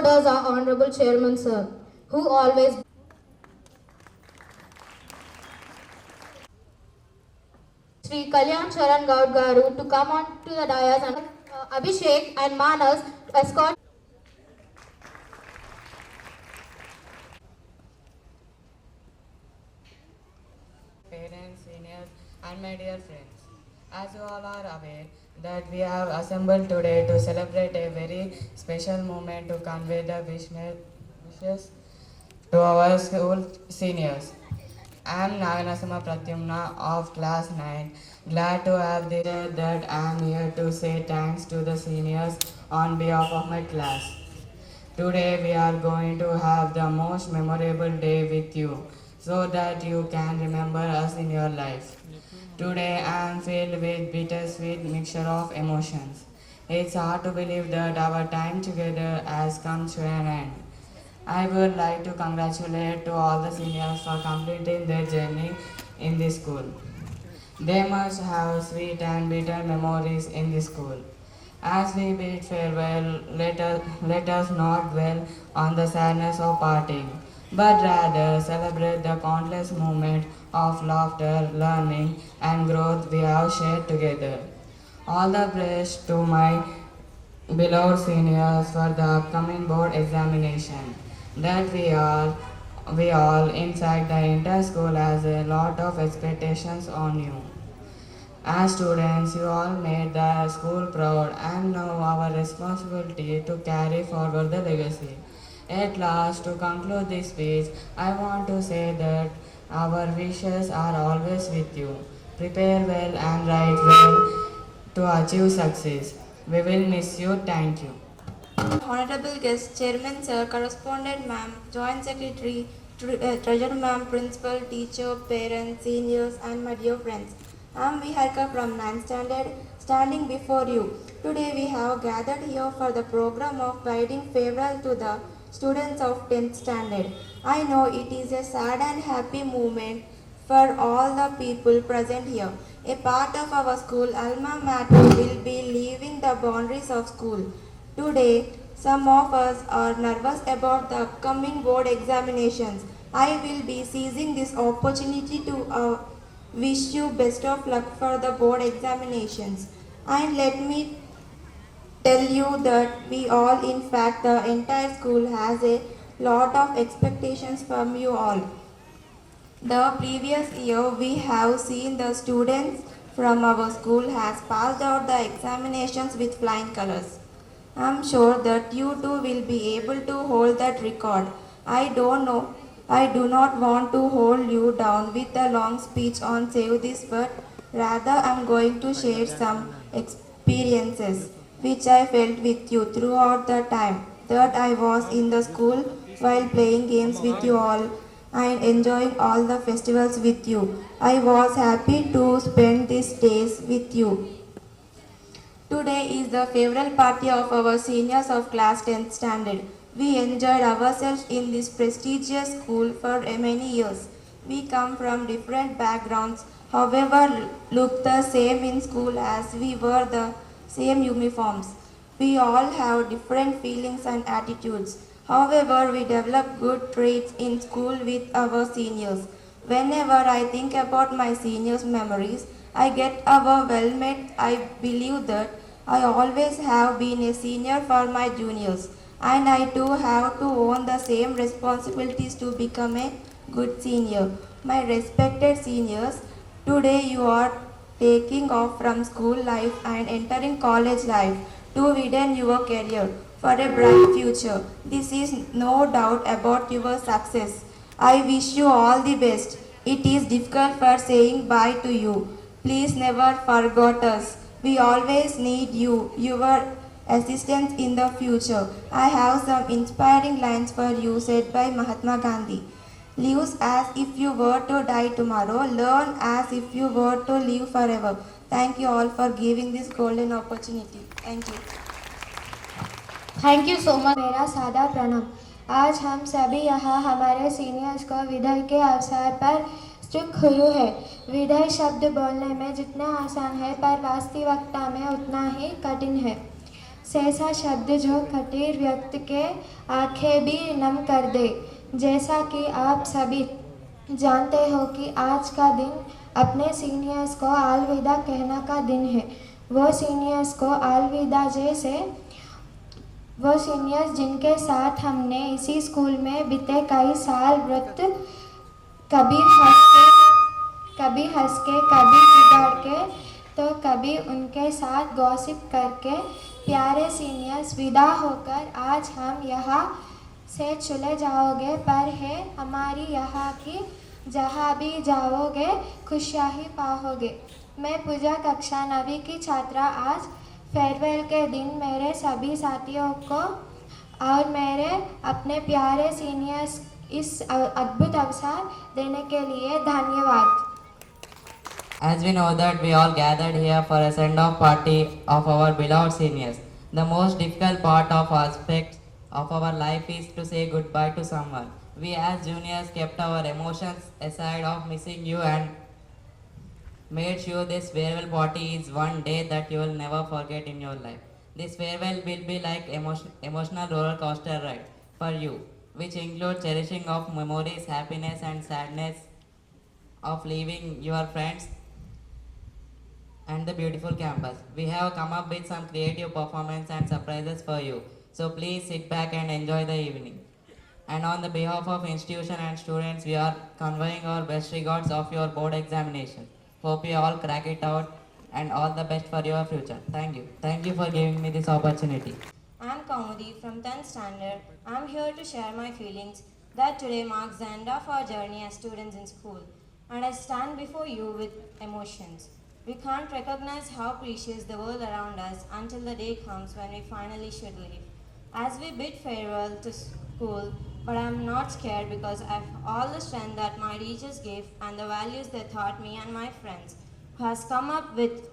So does our Honorable Chairman, sir, who always Sri Kalyan Charan Gaud Garu to come on to the dais and Abhishek and Manas to escort. Parents, seniors, and my dear friends. As you all are aware that we have assembled today to celebrate a very special moment to convey the wishes to our school seniors. I am Naganasama Pratyumna of class 9. Glad to have this that I am here to say thanks to the seniors on behalf of my class. Today we are going to have the most memorable day with you so that you can remember us in your life. Today I am filled with bittersweet mixture of emotions. It's hard to believe that our time together has come to an end. I would like to congratulate to all the seniors for completing their journey in this school. They must have sweet and bitter memories in this school. As we bid farewell, let us not dwell on the sadness of parting, but rather celebrate the countless moments of laughter, learning, and growth we have shared together. All the best to my beloved seniors for the upcoming board examination. That we all inside the entire school has a lot of expectations on you. As students, you all made the school proud and now our responsibility to carry forward the legacy. At last, to conclude this speech, I want to say that our wishes are always with you. Prepare well and write well to achieve success. We will miss you. Thank you. Honorable guest, Chairman Sir, Correspondent Ma'am, Joint Secretary, Treasurer Ma'am, Principal, Teacher, Parents, Seniors, and my dear friends. I am Viharka from 9th Standard, standing before you. Today we have gathered here for the program of bidding farewell to the students of 10th Standard. I know it is a sad and happy moment for all the people present here. A part of our school alma mater will be leaving the boundaries of school. Today, some of us are nervous about the upcoming board examinations. I will be seizing this opportunity to wish you best of luck for the board examinations. And let me tell you that we all, in fact, the entire school has a lot of expectations from you all. The previous year, we have seen the students from our school has passed out the examinations with flying colors. I am sure that you too will be able to hold that record. I do not want to hold you down with a long speech on Save This, but rather I am going to share some experiences which I felt with you throughout the time that I was in the school while playing games with you all and enjoying all the festivals with you. I was happy to spend these days with you. Today is the farewell party of our seniors of class 10th standard. We enjoyed ourselves in this prestigious school for many years. We come from different backgrounds, however look the same in school as we wear the same uniforms. We all have different feelings and attitudes. However, we develop good traits in school with our seniors. Whenever I think about my seniors' memories, I get overwhelmed. I believe that I always have been a senior for my juniors, and I too have to own the same responsibilities to become a good senior. My respected seniors, today you are taking off from school life and entering college life to widen your career for a bright future. This is no doubt about your success. I wish you all the best. It is difficult for saying bye to you. Please never forget us. We always need you, your assistance in the future. I have some inspiring lines for you said by Mahatma Gandhi. Live as if you were to die tomorrow. Learn as if you were to live forever. Thank you all for giving this golden opportunity. Thank you. Thank you so much. मेरा सादा प्रणाम। आज हम सभी यहाँ हमारे seniors को विदाई के अवसर पर चुप हुए हैं। विदाई शब्द बोलने में जितना आसान है पर वास्तविकता में उतना ही कठिन है। ऐसा शब्द जो कटीर व्यक्ति के आंखें भी नम कर दे। जैसा कि आप सभी जानते हो कि आज का दिन अपने सीनियर्स को अलविदा कहने का दिन है। वो सीनियर्स को अलविदा जैसे वो सीनियर्स जिनके साथ हमने इसी स्कूल में बीते कई साल व्रत कभी हंस के कभी बिगाड़ के तो कभी उनके साथ गॉसिप करके प्यारे सीनियर्स विदा होकर आज हम यहाँ से चले जाओगे, पर है हमारी यहाँ की जहाँ भी जाओगे खुशियाँ ही पाओगे। मैं पूजा कक्षा 9वीं की छात्रा आज फेयरवेल के दिन मेरे सभी साथियों को और मेरे अपने प्यारे सीनियर्स इस अद्भुत अवसर देने के लिए धन्यवाद। As we know that we all gathered here for a send-off party of our beloved seniors. The most difficult part of aspects of our life is to say goodbye to someone. We as juniors kept our emotions aside of missing you and made sure this farewell party is one day that you will never forget in your life. This farewell will be like emotional roller coaster ride for you, which includes cherishing of memories, happiness and sadness of leaving your friends and the beautiful campus. We have come up with some creative performance and surprises for you. So please sit back and enjoy the evening. And on the behalf of institution and students, we are conveying our best regards of your board examination. Hope you all crack it out and all the best for your future. Thank you. Thank you for giving me this opportunity. I am Kaumudi from 10th standard. I am here to share my feelings that today marks the end of our journey as students in school. And I stand before you with emotions. We can't recognize how precious the world around us until the day comes when we finally should leave. As we bid farewell to school, but I am not scared because I have all the strength that my teachers gave and the values they taught me and my friends, who has come up with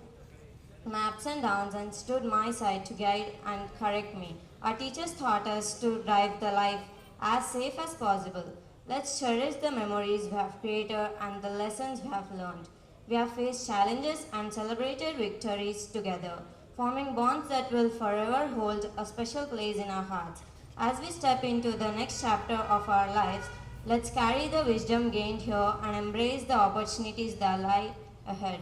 my ups and downs and stood my side to guide and correct me. Our teachers taught us to drive the life as safe as possible. Let's cherish the memories we have created and the lessons we have learned. We have faced challenges and celebrated victories together, forming bonds that will forever hold a special place in our hearts. As we step into the next chapter of our lives, let's carry the wisdom gained here and embrace the opportunities that lie ahead.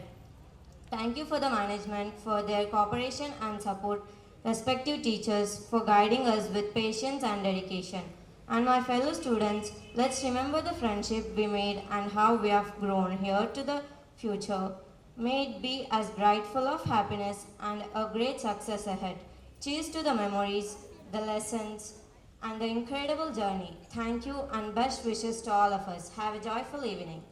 Thank you for the management for their cooperation and support, respective teachers for guiding us with patience and dedication. And my fellow students, let's remember the friendship we made and how we have grown here to the future. May it be as bright, full of happiness and a great success ahead. Cheers to the memories, the lessons, and the incredible journey. Thank you and best wishes to all of us. Have a joyful evening.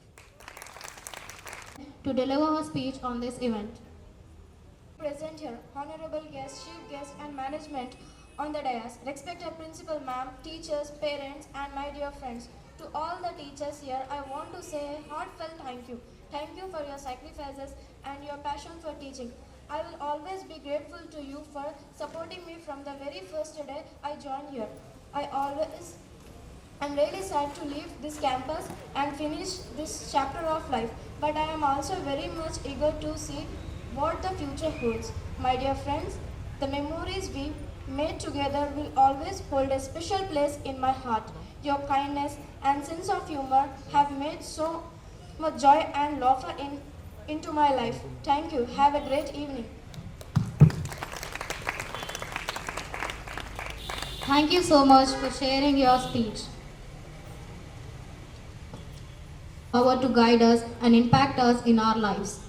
To deliver her speech on this event. Present here, honorable guests, chief guests and management on the dais, respected principal ma'am, teachers, parents and my dear friends. To all the teachers here, I want to say a heartfelt thank you. Thank you for your sacrifices and your passion for teaching. I will always be grateful to you for supporting me from the very first day I joined here. I'm really sad to leave this campus and finish this chapter of life, but I am also very much eager to see what the future holds. My dear friends, the memories we made together will always hold a special place in my heart. Your kindness and sense of humor have made so much joy and laughter into my life. Thank you. Have a great evening. Thank you so much for sharing your speech. Power to guide us and impact us in our lives.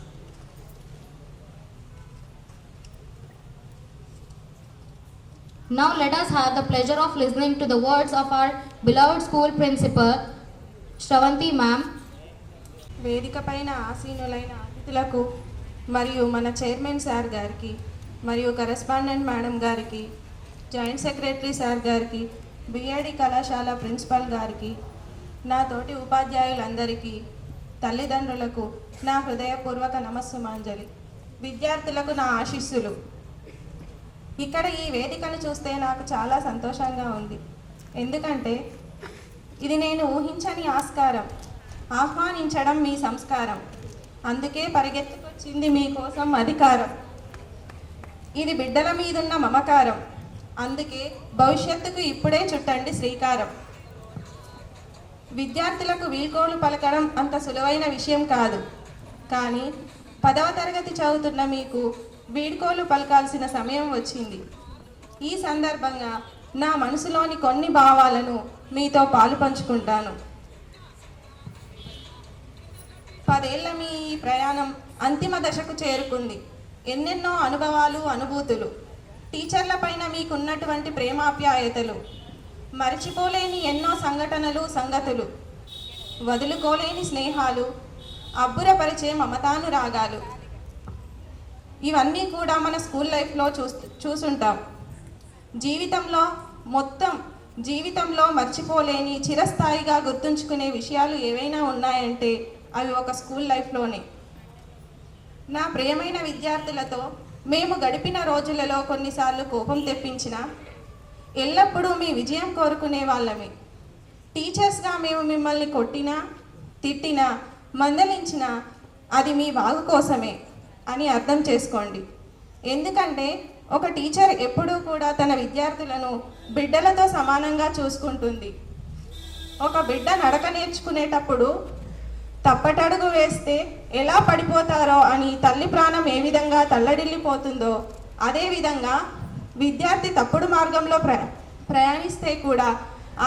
Now let us have the pleasure of listening to the words of our beloved school principal, Shravanti ma'am. వేదిక పైన ఆసీనులైన అతిథులకు మరియు మన chairman sir గారికి మరియు correspondent madam గారికి, joint secretary sir గారికి, BEd కళాశాల ప్రిన్సిపల్ గారికి, నా తోటి ఉపాధ్యాయులందరికీ, తల్లిదండ్రులకు నా హృదయపూర్వక నమస్సుమాంజలి, విద్యార్థులకు నా ఆశీస్సులు. ఇక్కడ ఈ వేదికను చూస్తే నాకు చాలా సంతోషంగా ఉంది. ఎందుకంటే ఇది నేను ఊహించని ఆస్కారం. ఆహ్వానించడం మీ సంస్కారం. అందుకే పరిగెత్తుకొచ్చింది మీకోసం అధికారం. ఇది బిడ్డల మీదున్న మమకారం. అందుకే భవిష్యత్తుకు ఇప్పుడే చుట్టండి శ్రీకారం. విద్యార్థులకు వీడ్కోలు పలకడం అంత సులువైన విషయం కాదు. కానీ 10వ తరగతి చదువుతున్న మీకు వీడ్కోలు పలకాల్సిన సమయం వచ్చింది. ఈ సందర్భంగా నా మనసులోని కొన్ని భావాలను మీతో పాలు పంచుకుంటాను. 10 ఏళ్ల మీ ఈ ప్రయాణం అంతిమ దశకు చేరుకుంది. ఎన్నెన్నో అనుభవాలు, అనుభూతులు, టీచర్ల పైన మీకున్నటువంటి ప్రేమాప్యాయతలు, మరచిపోలేని ఎన్నో సంఘటనలు, సంగతులు, వదులుకోలేని స్నేహాలు, అబ్బురపరిచే మమతానురాగాలు, ఇవన్నీ కూడా మన స్కూల్ లైఫ్లో చూసుంటాం. జీవితంలో మర్చిపోలేని, చిరస్థాయిగా గుర్తుంచుకునే విషయాలు ఏవైనా ఉన్నాయంటే అవి ఒక స్కూల్ లైఫ్లోనే. నా ప్రియమైన విద్యార్థులతో మేము గడిపిన రోజులలో కొన్నిసార్లు కోపం తెప్పించిన, ఎల్లప్పుడూ మీ విజయం కోరుకునే వాళ్ళమే. టీచర్స్గా మేము మిమ్మల్ని కొట్టినా, తిట్టినా, మందలించినా అది మీ బాగు కోసమే అని అర్థం చేసుకోండి. ఎందుకంటే ఒక టీచర్ ఎప్పుడూ కూడా తన విద్యార్థులను బిడ్డలతో సమానంగా చూసుకుంటుంది. ఒక బిడ్డ నడక నేర్చుకునేటప్పుడు తప్పటడుగు వేస్తే ఎలా పడిపోతారో అని తల్లి ప్రాణం ఏ విధంగా తల్లడిల్లిపోతుందో, అదేవిధంగా విద్యార్థి తప్పుడు మార్గంలో ప్రయాణిస్తే కూడా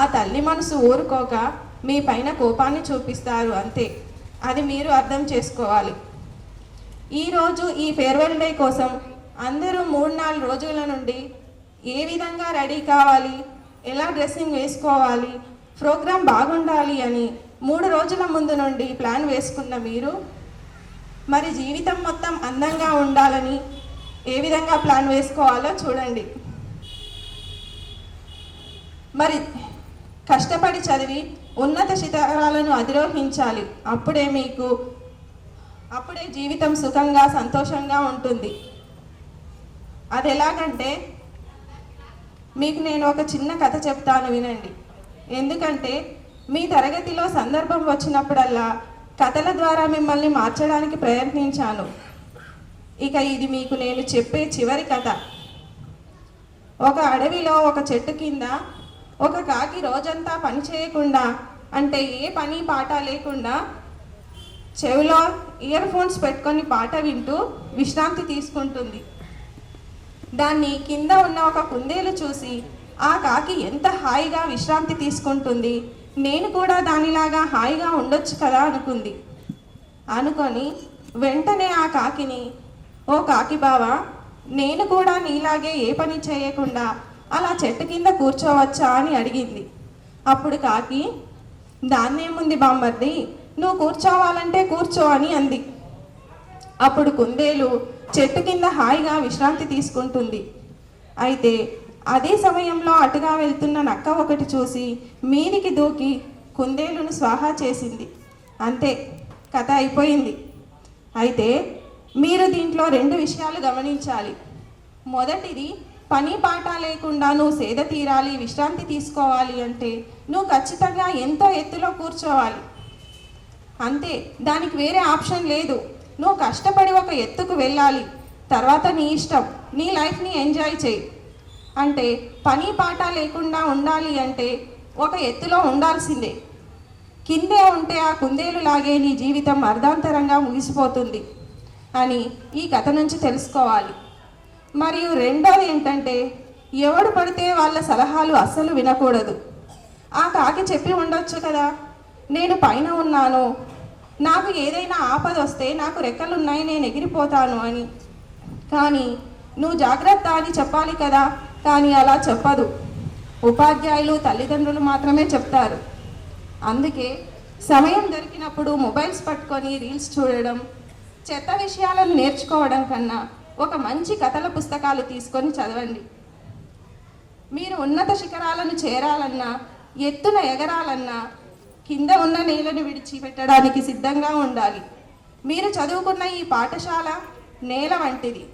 ఆ తల్లి మనసు ఊరుకోక మీ పైన కోపాన్ని చూపిస్తారు. అంతే, అది మీరు అర్థం చేసుకోవాలి. ఈరోజు ఈ ఫేర్వెల్ డే కోసం అందరూ 3-4 రోజుల నుండి ఏ విధంగా రెడీ కావాలి, ఎలా డ్రెస్సింగ్ వేసుకోవాలి, ప్రోగ్రాం బాగుండాలి అని 3 రోజుల ముందు నుండి ప్లాన్ వేసుకున్న మీరు మరి జీవితం మొత్తం అందంగా ఉండాలని ఏ విధంగా ప్లాన్ వేసుకోవాలో చూడండి. మరి కష్టపడి చదివి ఉన్నత శిఖరాలను అధిరోహించాలి. అప్పుడే జీవితం సుఖంగా, సంతోషంగా ఉంటుంది. అది ఎలాగంటే మీకు నేను ఒక చిన్న కథ చెప్తాను, వినండి. ఎందుకంటే మీ తరగతిలో సందర్భం వచ్చినప్పుడల్లా కథల ద్వారా మిమ్మల్ని మార్చడానికి ప్రయత్నించాను. ఇక ఇది మీకు నేను చెప్పే చివరి కథ. ఒక అడవిలో ఒక చెట్టు కింద ఒక కాకి రోజంతా పని చేయకుండా, అంటే ఏ పని పాట లేకుండా చెవిలో ఇయర్ ఫోన్స్ పెట్టుకొని పాట వింటూ విశ్రాంతి తీసుకుంటుంది. దాన్ని కింద ఉన్న ఒక కుందేలు చూసి ఆ కాకి ఎంత హాయిగా విశ్రాంతి తీసుకుంటుంది, నేను కూడా దానిలాగా హాయిగా ఉండొచ్చు కదా అనుకొని వెంటనే ఆ కాకిని, ఓ కాకి బావా, నేను కూడా నీలాగే ఏ పని చేయకుండా అలా చెట్టు కింద కూర్చోవచ్చా అని అడిగింది. అప్పుడు కాకి, దాన్నేముంది బామ్మర్ది, నువ్వు కూర్చోవాలంటే కూర్చో అని అంది. అప్పుడు కుందేలు చెట్టు కింద హాయిగా విశ్రాంతి తీసుకుంటుంది. అయితే అదే సమయంలో అటుగా వెళ్తున్న నక్క ఒకటి చూసి మీదికి దూకి కుందేలును స్వాహా చేసింది. అంతే, కథ అయిపోయింది. అయితే మీరు దీంట్లో 2 విషయాలు గమనించాలి. మొదటిది, పని పాట లేకుండా నువ్వు సేద తీరాలి, విశ్రాంతి తీసుకోవాలి అంటే నువ్వు ఖచ్చితంగా ఎంతో ఎత్తులో కూర్చోవాలి. అంతే, దానికి వేరే ఆప్షన్ లేదు. నువ్వు కష్టపడి ఒక ఎత్తుకు వెళ్ళాలి, తర్వాత నీ ఇష్టం, నీ లైఫ్ని ఎంజాయ్ చేయి. అంటే పని పాట లేకుండా ఉండాలి అంటే ఒక ఎత్తులో ఉండాల్సిందే. కిందే ఉంటే ఆ కుందేలు లాగే నీ జీవితం అర్ధాంతరంగా ముగిసిపోతుంది అని ఈ కథ నుంచి తెలుసుకోవాలి. మరియు రెండోది ఏంటంటే, ఎవడు పడితే వాళ్ళ సలహాలు అస్సలు వినకూడదు. ఆ కాకి చెప్పి ఉండొచ్చు కదా, నేను పైన ఉన్నాను, నాకు ఏదైనా ఆపద వస్తే నాకు రెక్కలున్నాయి, నేను ఎగిరిపోతాను అని. కానీ నువ్వు జాగ్రత్త అని చెప్పాలి కదా, కానీ అలా చెప్పదు. ఉపాధ్యాయులు, తల్లిదండ్రులు మాత్రమే చెప్తారు. అందుకే సమయం దొరికినప్పుడు మొబైల్స్ పట్టుకొని రీల్స్ చూడడం, చెత్త విషయాలను నేర్చుకోవడం కన్నా ఒక మంచి కథల పుస్తకాలు తీసుకొని చదవండి. మీరు ఉన్నత శిఖరాలను చేరాలన్నా, ఎత్తున ఎగరాలన్నా కింద ఉన్న నేలను విడిచిపెట్టడానికి సిద్ధంగా ఉండాలి. మీరు చదువుకున్న ఈ పాఠశాల నేల వంటిది.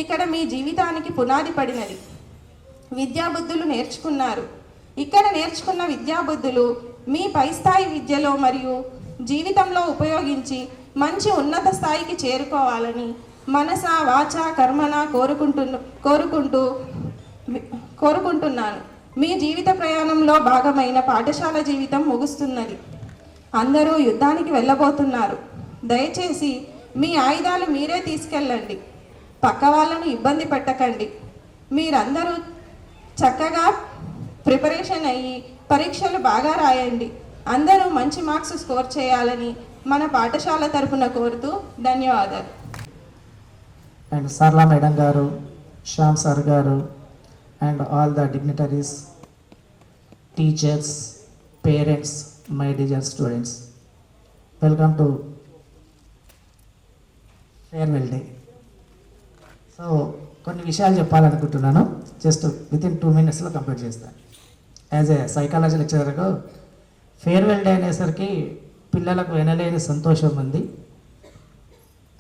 ఇక్కడ మీ జీవితానికి పునాది పడినది. విద్యాబుద్ధులు నేర్చుకున్నారు. ఇక్కడ నేర్చుకున్న విద్యాబుద్ధులు మీ పై స్థాయి విద్యలో మరియు జీవితంలో ఉపయోగించి మంచి ఉన్నత స్థాయికి చేరుకోవాలని మనస వాచ కర్మన కోరుకుంటున్నాను. మీ జీవిత ప్రయాణంలో భాగమైన పాఠశాల జీవితం ముగుస్తున్నది. అందరూ యుద్ధానికి వెళ్ళబోతున్నారు. దయచేసి మీ ఆయుధాలు మీరే తీసుకెళ్ళండి. పక్క వాళ్ళను ఇబ్బంది పెట్టకండి. మీరందరూ చక్కగా ప్రిపరేషన్ అయ్యి పరీక్షలు బాగా రాయండి. అందరూ మంచి మార్క్స్ స్కోర్ చేయాలని మన పాఠశాల తరపున కోరుతూ ధన్యవాదాలు. అండ్ సర్లా మేడం గారు, శ్యామ్ సార్ గారు, and all the dignitaries, teachers, parents, my dear students, welcome to farewell day. So కొన్ని విషయాలు చెప్పాలనుకుంటున్నాను. జస్ట్ వితిన్ 2 minutesలో కంప్లీట్ చేస్తాను. యాజ్ ఏ సైకాలజీ లెక్చరర్గా ఫేర్వెల్ డే అనేసరికి పిల్లలకు వినలేని సంతోషం ఉంది.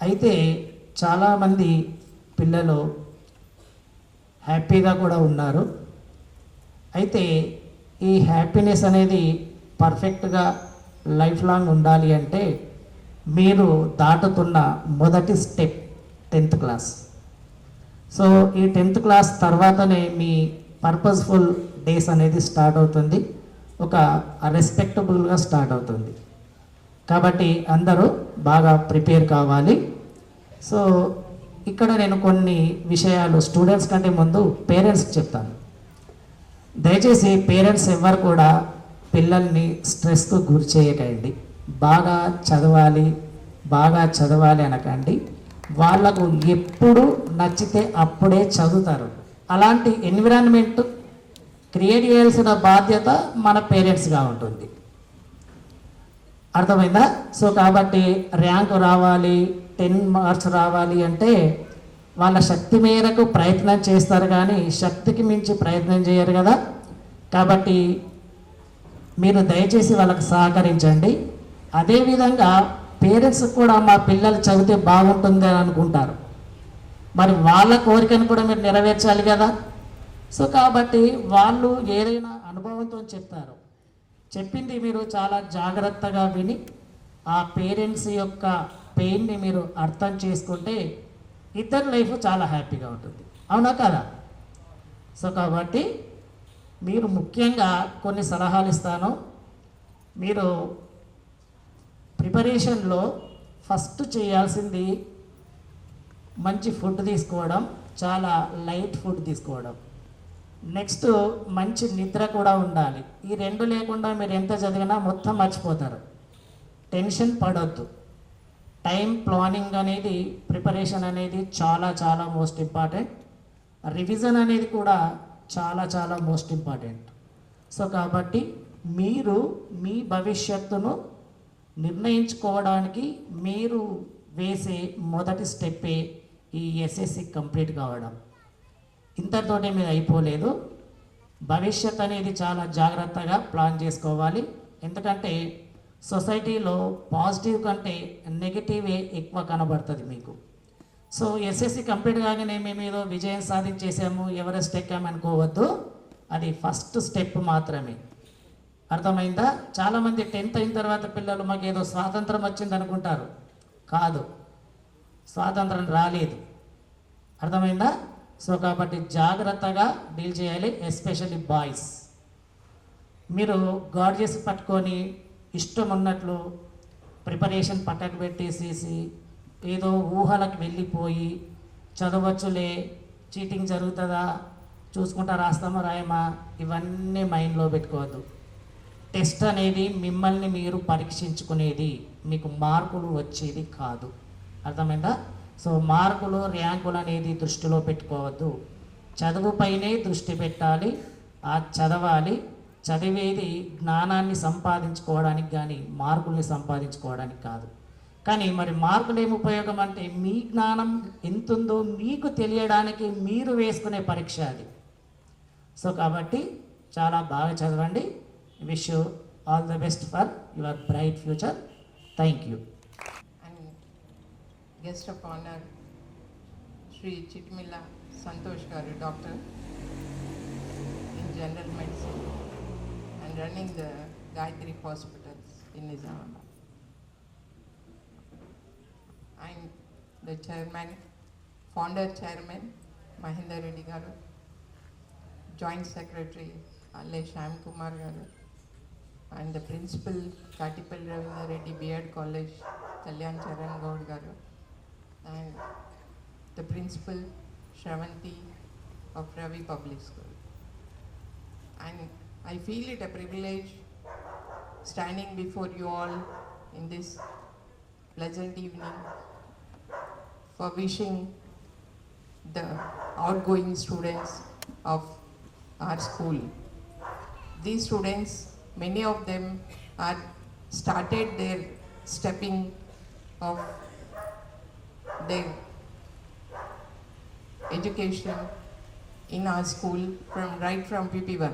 అయితే చాలామంది పిల్లలు హ్యాపీగా కూడా ఉన్నారు. అయితే ఈ హ్యాపీనెస్ అనేది పర్ఫెక్ట్గా లైఫ్ లాంగ్ ఉండాలి అంటే మీరు దాటుతున్న మొదటి స్టెప్ 10th క్లాస్. సో ఈ 10th క్లాస్ తర్వాతనే మీ పర్పస్ఫుల్ డేస్ అనేది స్టార్ట్ అవుతుంది. ఒక రెస్పెక్టబుల్గా స్టార్ట్ అవుతుంది. కాబట్టి అందరూ బాగా ప్రిపేర్ కావాలి. సో ఇక్కడ నేను కొన్ని విషయాలు స్టూడెంట్స్ కంటే ముందు పేరెంట్స్కి చెప్తాను. దయచేసి పేరెంట్స్ ఎవరు కూడా పిల్లల్ని స్ట్రెస్కు గురి చేయకండి. బాగా చదవాలి అనకండి. వాళ్ళకు ఎప్పుడు నచ్చితే అప్పుడే చదువుతారు. అలాంటి ఎన్విరాన్మెంట్ క్రియేట్ చేయాల్సిన బాధ్యత మన పేరెంట్స్గా ఉంటుంది. అర్థమైందా? సో కాబట్టి ర్యాంకు రావాలి, 10 మార్క్స్ రావాలి అంటే వాళ్ళ శక్తి మేరకు ప్రయత్నం చేస్తారు, కానీ శక్తికి మించి ప్రయత్నం చేయరు కదా. కాబట్టి మీరు దయచేసి వాళ్ళకి సహకరించండి. అదేవిధంగా పేరెంట్స్ కూడా మా పిల్లలు చదివితే బాగుంటుంది అని అనుకుంటారు. మరి వాళ్ళ కోరికను కూడా మీరు నెరవేర్చాలి కదా. సో కాబట్టి వాళ్ళు ఏదైనా అనుభవంతో చెప్తారు. చెప్పింది మీరు చాలా జాగ్రత్తగా విని ఆ పేరెంట్స్ యొక్క పెయిన్ని మీరు అర్థం చేసుకుంటే ఇద్దరు లైఫ్ చాలా హ్యాపీగా ఉంటుంది. అవునా కదా? సో కాబట్టి మీరు ముఖ్యంగా కొన్ని సలహాలు ఇస్తాను. మీరు ప్రిపరేషన్లో ఫస్ట్ చేయాల్సింది మంచి ఫుడ్ తీసుకోవడం, చాలా లైట్ ఫుడ్ తీసుకోవడం. నెక్స్ట్ మంచి నిద్ర కూడా ఉండాలి. ఈ 2 లేకుండా మీరు ఎంత చదివినా మొత్తం మర్చిపోతారు. టెన్షన్ పడొద్దు. టైం ప్లానింగ్ అనేది, ప్రిపరేషన్ అనేది చాలా చాలా మోస్ట్ ఇంపార్టెంట్. రివిజన్ అనేది కూడా చాలా చాలా మోస్ట్ ఇంపార్టెంట్. సో కాబట్టి మీరు మీ భవిష్యత్తును నిర్ణయించుకోవడానికి మీరు వేసే మొదటి స్టెప్పే ఈ ఎస్ఎస్సి కంప్లీట్ కావడం. ఇంతతోనే మీద అయిపోలేదు. భవిష్యత్ అనేది చాలా జాగ్రత్తగా ప్లాన్ చేసుకోవాలి. ఎందుకంటే సొసైటీలో పాజిటివ్ కంటే నెగిటివే ఎక్కువ కనబడుతుంది మీకు. సో ఎస్ఎస్సి కంప్లీట్ కాగానే మేము ఏదో విజయం సాధించేసాము, ఎవరెస్ట్ ఎక్కామనుకోవద్దు. అది ఫస్ట్ స్టెప్ మాత్రమే. అర్థమైందా? చాలామంది 10th అయిన తర్వాత పిల్లలు మాకు ఏదో స్వాతంత్రం వచ్చింది అనుకుంటారు. కాదు, స్వాతంత్రం రాలేదు. అర్థమైందా? సో కాబట్టి జాగ్రత్తగా డీల్ చేయాలి. Especially boys. మీరు గాడ్ చేసి పట్టుకొని ఇష్టం ఉన్నట్లు ప్రిపరేషన్ పక్కకు పెట్టేసేసి ఏదో ఊహలకు వెళ్ళిపోయి చదవచ్చులే, చీటింగ్ జరుగుతుందా, చూసుకుంటా రాస్తామా రాయమా, ఇవన్నీ మైండ్లో పెట్టుకోవద్దు. టెస్ట్ అనేది మిమ్మల్ని మీరు పరీక్షించుకునేది, మీకు మార్కులు వచ్చేది కాదు. అర్థమైందా? సో మార్కులు, ర్యాంకులు అనేది దృష్టిలో పెట్టుకోవద్దు. చదువుపైనే దృష్టి పెట్టాలి. చదవాలి. చదివేది జ్ఞానాన్ని సంపాదించుకోవడానికి కానీ మార్కుల్ని సంపాదించుకోవడానికి కాదు. కానీ మరి మార్కులు ఏమి ఉపయోగం అంటే మీ జ్ఞానం ఎంతుందో మీకు తెలియడానికి మీరు వేసుకునే పరీక్ష అది. సో కాబట్టి చాలా బాగా చదవండి. Wish you all the best for your bright future. Thank you. Guest of honor, Sri Chitmilla Santosh Garu, doctor in general medicine and running the Gayatri hospitals in Nizamabad. I'm the chairman founder chairman Mahinder Reddy garu, joint secretary Alle Shyam Kumar garu, and the principal Katipalli Ravindra Reddy B.Ed College Kalyan Charan Gaud garu, and the principal Shravanti of Ravi Public School. And I feel it a privilege standing before you all in this pleasant evening for wishing the outgoing students of our school. These students, many of them are started their stepping of their education in our school right from PP1.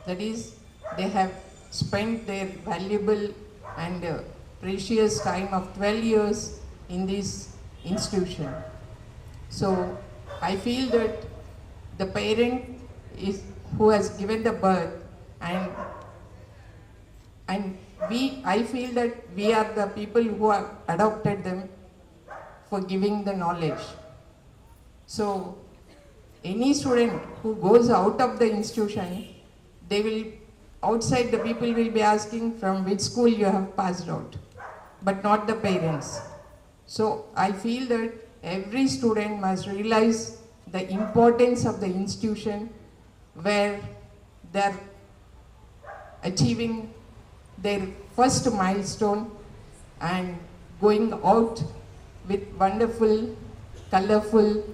That is, they have spent their valuable and precious time of 12 years in this institution. So I feel that the parent is who has given the birth, and I feel that we are the people who have adopted them for giving the knowledge. So any student who goes out of the institution, they will, outside the people will be asking from which school you have passed out, but not the parents. So I feel that every student must realize the importance of the institution where they are achieving their first milestone and going out with wonderful, colorful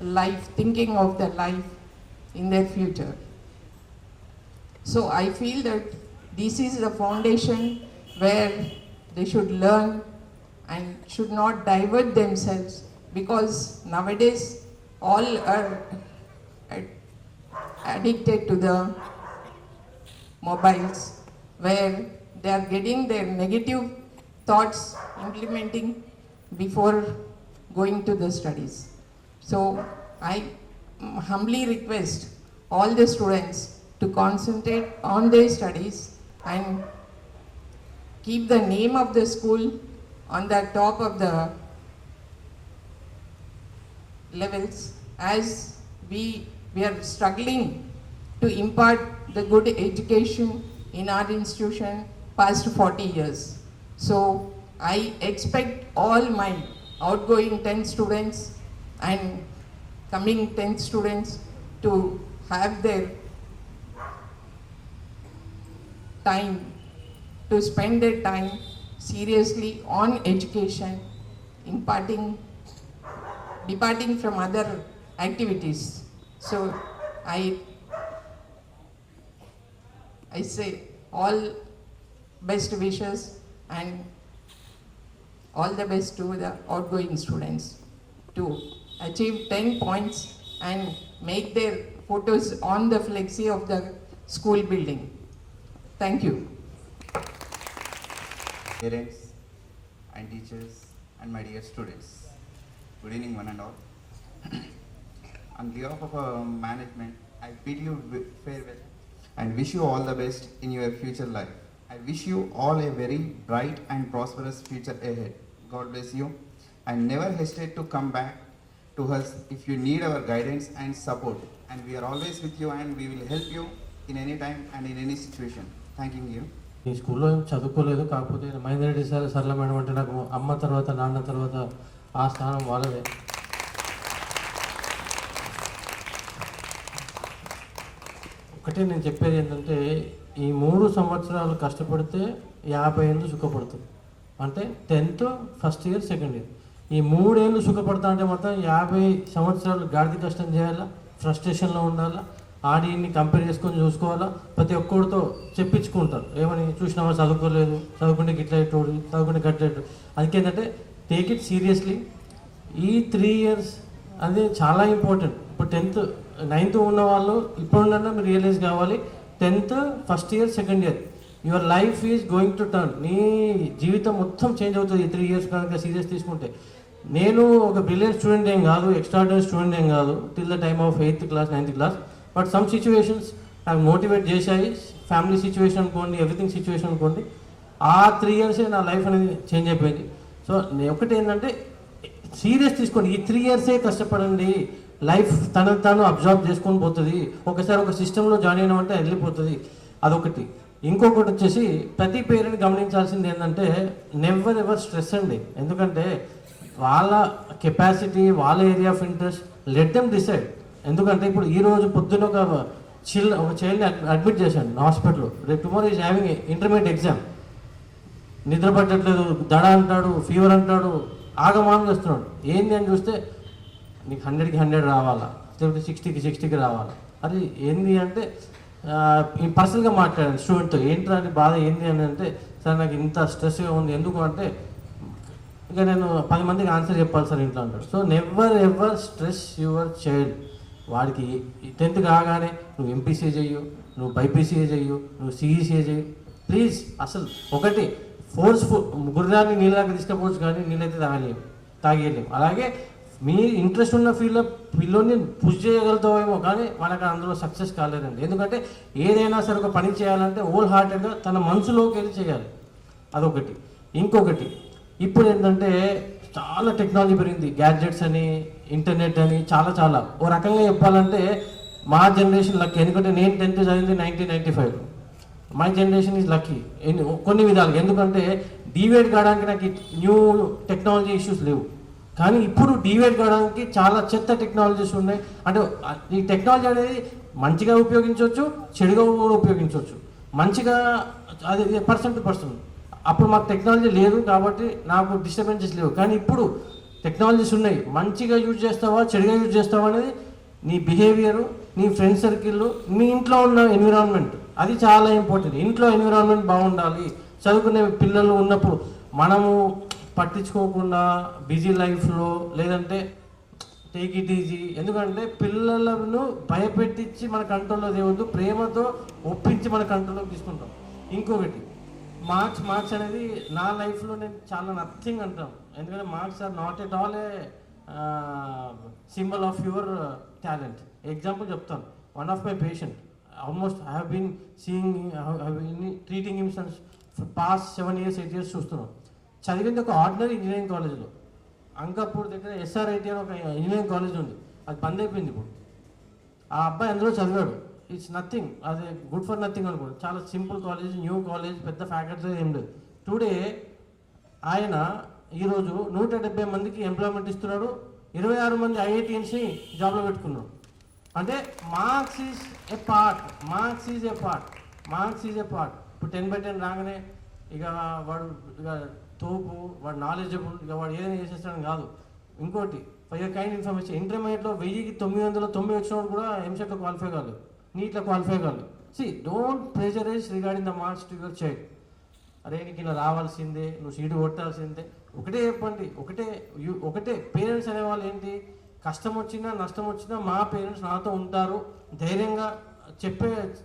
life, thinking of the life in their future. So I feel that this is the foundation where they should learn and should not divert themselves, because nowadays all are addicted to the mobiles, where they are getting their negative thoughts implementing before going to the studies. So I humbly request all the students to concentrate on their studies and keep the name of the school on the top of the levels, as we are struggling to impart the good education in our institution past 40 years. So I expect all my outgoing 10 students and coming 10 students to have their time, to spend their time seriously on education, departing from other activities. So I say all best wishes and all the best to the outgoing students to achieve 10 points and make their photos on the flexi of the school building. Thank you. Parents and teachers and my dear students, good evening one and all. On behalf of our management, I bid you farewell and wish you all the best in your future life. I wish you all a very bright and prosperous future ahead. God bless you, and never hesitate to come back to us if you need our guidance and support, and we are always with you and we will help you in any time and in any situation. Thanking you. ఈ స్కూల్లో ఏం చదువుకోలేదు, కాకపోతే Mahender Reddy sir, సరళ madam అంటే నాకు అమ్మ తర్వాత నాన్న తర్వాత ఆ స్థానం వాళ్ళదే. ఒకటే నేను చెప్పేది ఏంటంటే, ఈ 3 సంవత్సరాలు కష్టపడితే 50 ఏళ్ళు సుఖపడుతుంది. అంటే 10th first year second year, ఈ 3 ఏళ్ళు సుఖపడతా అంటే మొత్తం 50 సంవత్సరాలు గాడిద కష్టం చేయాలా, ఫ్రస్ట్రేషన్లో ఉండాలా, ఆడిని కంపేర్ చేసుకొని చూసుకోవాలా, ప్రతి ఒక్కరితో చెప్పించుకుంటారు ఏమని, చూసినావా చదువుకోలేదు, చదువుకుంటే గిట్లా ఇట్టోడు, చదువుకుంటే గట్లేడు. అందుకేంటంటే టేక్ ఇట్ సీరియస్లీ. ఈ 3 ఇయర్స్ అది చాలా ఇంపార్టెంట్. ఇప్పుడు 10th 9th ఉన్న వాళ్ళు ఇప్పుడున్నా మీరు రియలైజ్ కావాలి, 10th first year second year your life is going to turn. నీ జీవితం మొత్తం చేంజ్ అవుతుంది ఈ 3 ఇయర్స్ కనుక సీరియస్ తీసుకుంటే. నేను ఒక బ్రిలియంట్ స్టూడెంట్ ఏం కాదు, ఎక్స్ట్రాడినరీ స్టూడెంట్ ఏం కాదు till the time of 8th class 9th class. But some situations నాకు మోటివేట్ చేశాయి. ఫ్యామిలీ సిచ్యువేషన్ అనుకోండి, ఎవ్రీథింగ్ సిచ్యువేషన్ అనుకోండి, ఆ 3 ఇయర్సే నా లైఫ్ అనేది చేంజ్ అయిపోయింది. సో నేను ఒకటి ఏంటంటే సీరియస్ తీసుకోండి. ఈ 3 years కష్టపడండి. లైఫ్ తనను తాను అబ్జర్వ్ చేసుకొని పోతుంది. ఒకసారి ఒక సిస్టంలో జాయిన్ అయినామంటే వెళ్ళిపోతుంది. అదొకటి. ఇంకొకటి వచ్చేసి ప్రతి పేరెంట్ గమనించాల్సింది ఏంటంటే నెవర్ ఎవర్ స్ట్రెస్ అండి. ఎందుకంటే వాళ్ళ కెపాసిటీ, వాళ్ళ area of interest, let them decide. ఎందుకంటే ఇప్పుడు ఈరోజు పొద్దున ఒక చైల్డ్ని అడ్మిట్ చేశాను హాస్పిటల్లో. రేపు tomorrow is having intermediate exam. నిద్ర పట్టట్లేదు, దడ అంటాడు, ఫీవర్ అంటాడు, ఆగమాగం చేస్తున్నాడు. ఏంది అని చూస్తే నీకు 100కి 100 రావాలా, లేకపోతే 60కి 60 రావాలా. అది ఏంది అంటే పర్సనల్గా మాట్లాడాను స్టూడెంట్తో. ఏంట్రా అని బాధ ఏంది అని అంటే, సార్ నాకు ఇంత స్ట్రెస్గా ఉంది. ఎందుకు అంటే ఇక నేను 10 మందికి ఆన్సర్ చెప్పాలి సార్ ఇంట్లో అంటాడు. So never ever stress your child. వాడికి 10th కాగానే నువ్వు ఎంపీసీ చెయ్యు, నువ్వు బైపీసీఏ చెయ్యు, నువ్వు సిఈసీఏ చెయ్యు ప్లీజ్. అసలు ఒకటి ఫోర్స్ఫుల్ గుర్రాన్ని నీళ్ళకి తీసుకపోవచ్చు కానీ నీళ్ళైతే తాగేయలేము. అలాగే మీ ఇంట్రెస్ట్ ఉన్న ఫీల్డ్లో పిల్లోని పుష్ చేయగలుగుతావేమో కానీ మనకు అందులో సక్సెస్ కాలేదండి. ఎందుకంటే ఏదైనా సరే ఒక పని చేయాలంటే హోల్ హార్టెడ్గా తన మనసులోకి వెళ్ళి చేయాలి. అదొకటి. ఇంకొకటి, ఇప్పుడు ఏంటంటే చాలా టెక్నాలజీ పెరిగింది. గ్యాడ్జెట్స్ అని, ఇంటర్నెట్ అని, చాలా ఓ రకంగా చెప్పాలంటే మా జనరేషన్ లక్కీ. ఎందుకంటే నేను 10th చదివింది 1995. మై జనరేషన్ ఈజ్ లక్కీ కొన్ని విధాలుగా. ఎందుకంటే డివైడ్ కావడానికి నాకు న్యూ టెక్నాలజీ ఇష్యూస్ లేవు. కానీ ఇప్పుడు డివైడ్ కావడానికి చాలా చెత్త టెక్నాలజీస్ ఉన్నాయి. అంటే ఈ టెక్నాలజీ అనేది మంచిగా ఉపయోగించవచ్చు, చెడుగా కూడా ఉపయోగించవచ్చు. మంచిగా అది పర్సన్ టు పర్సన్. అప్పుడు మాకు టెక్నాలజీ లేదు కాబట్టి నాకు డిస్టర్బెన్సెస్ లేవు. కానీ ఇప్పుడు టెక్నాలజీస్ ఉన్నాయి. మంచిగా యూజ్ చేస్తావా, చెడుగా యూజ్ చేస్తావా అనేది నీ బిహేవియరు, నీ ఫ్రెండ్ సర్కిల్, మీ ఇంట్లో ఉన్న ఎన్విరాన్మెంట్, అది చాలా ఇంపార్టెంట్. ఇంట్లో ఎన్విరాన్మెంట్ బాగుండాలి. చదువుకునే పిల్లలు ఉన్నప్పుడు మనము పట్టించుకోకుండా బిజీ లైఫ్లో లేదంటే టేక్ ఇట్ ఈజీ. ఎందుకంటే పిల్లలను భయపెట్టించి మన కంట్రోల్లో తేవద్దు, ప్రేమతో ఒప్పించి మన కంట్రోల్లోకి తీసుకుంటాం. ఇంకొకటి, మార్క్స్ అనేది నా లైఫ్లో నేను చాలా నథింగ్ అంటాను. ఎందుకంటే marks are not at all a symbol of your talent. Example చెప్తాను. One of my patient, almost I have been treating him since past 7 years 8 years చూస్తున్నాం. చదివింది ఒక ఆర్డినరీ ఇంజనీరింగ్ కాలేజ్లో. అంకాపూర్ దగ్గర SRIT అని ఒక ఇంజనీరింగ్ కాలేజ్ ఉంది. అది బంద్ అయిపోయింది ఇప్పుడు. ఆ అబ్బాయి అందులో చదివాడు. ఇట్స్ నథింగ్, అది గుడ్ ఫర్ నథింగ్ అనుకోండి. చాలా సింపుల్ కాలేజ్, న్యూ కాలేజ్, పెద్ద ఫ్యాకల్టీ ఏం లేదు. టుడే ఆయన ఈరోజు 170 మందికి ఎంప్లాయ్మెంట్ ఇస్తున్నాడు. 26 మంది IITiansని జాబ్లో పెట్టుకున్నాడు. అంటే మార్క్స్ ఈజ్ ఏ పార్ట్. ఇప్పుడు 10/10 రాగానే ఇక వాడు ఇక తోపు, వాడు నాలెడ్జబుల్, ఇక వాడు ఏదైనా చేసేస్తాడని కాదు. ఇంకోటి, ఫర్ యువర్ కైండ్ ఇన్ఫర్మేషన్, ఇంటర్మీడియట్లో 1000కి 990 వచ్చినప్పుడు కూడా ఎంసెట్లో క్వాలిఫై కాలేదు, నీట్లో క్వాలిఫై కాలేదు. Don't pressurise regarding the marks to your child. అరే నీకు ఇలా రావాల్సిందే, నువ్వు సీటు కొట్టాల్సిందే. ఒకటే చెప్పండి, ఒకటే పేరెంట్స్ అనేవాళ్ళు ఏంటి, కష్టం వచ్చినా నష్టం వచ్చినా మా పేరెంట్స్ నాతో ఉంటారు ధైర్యంగా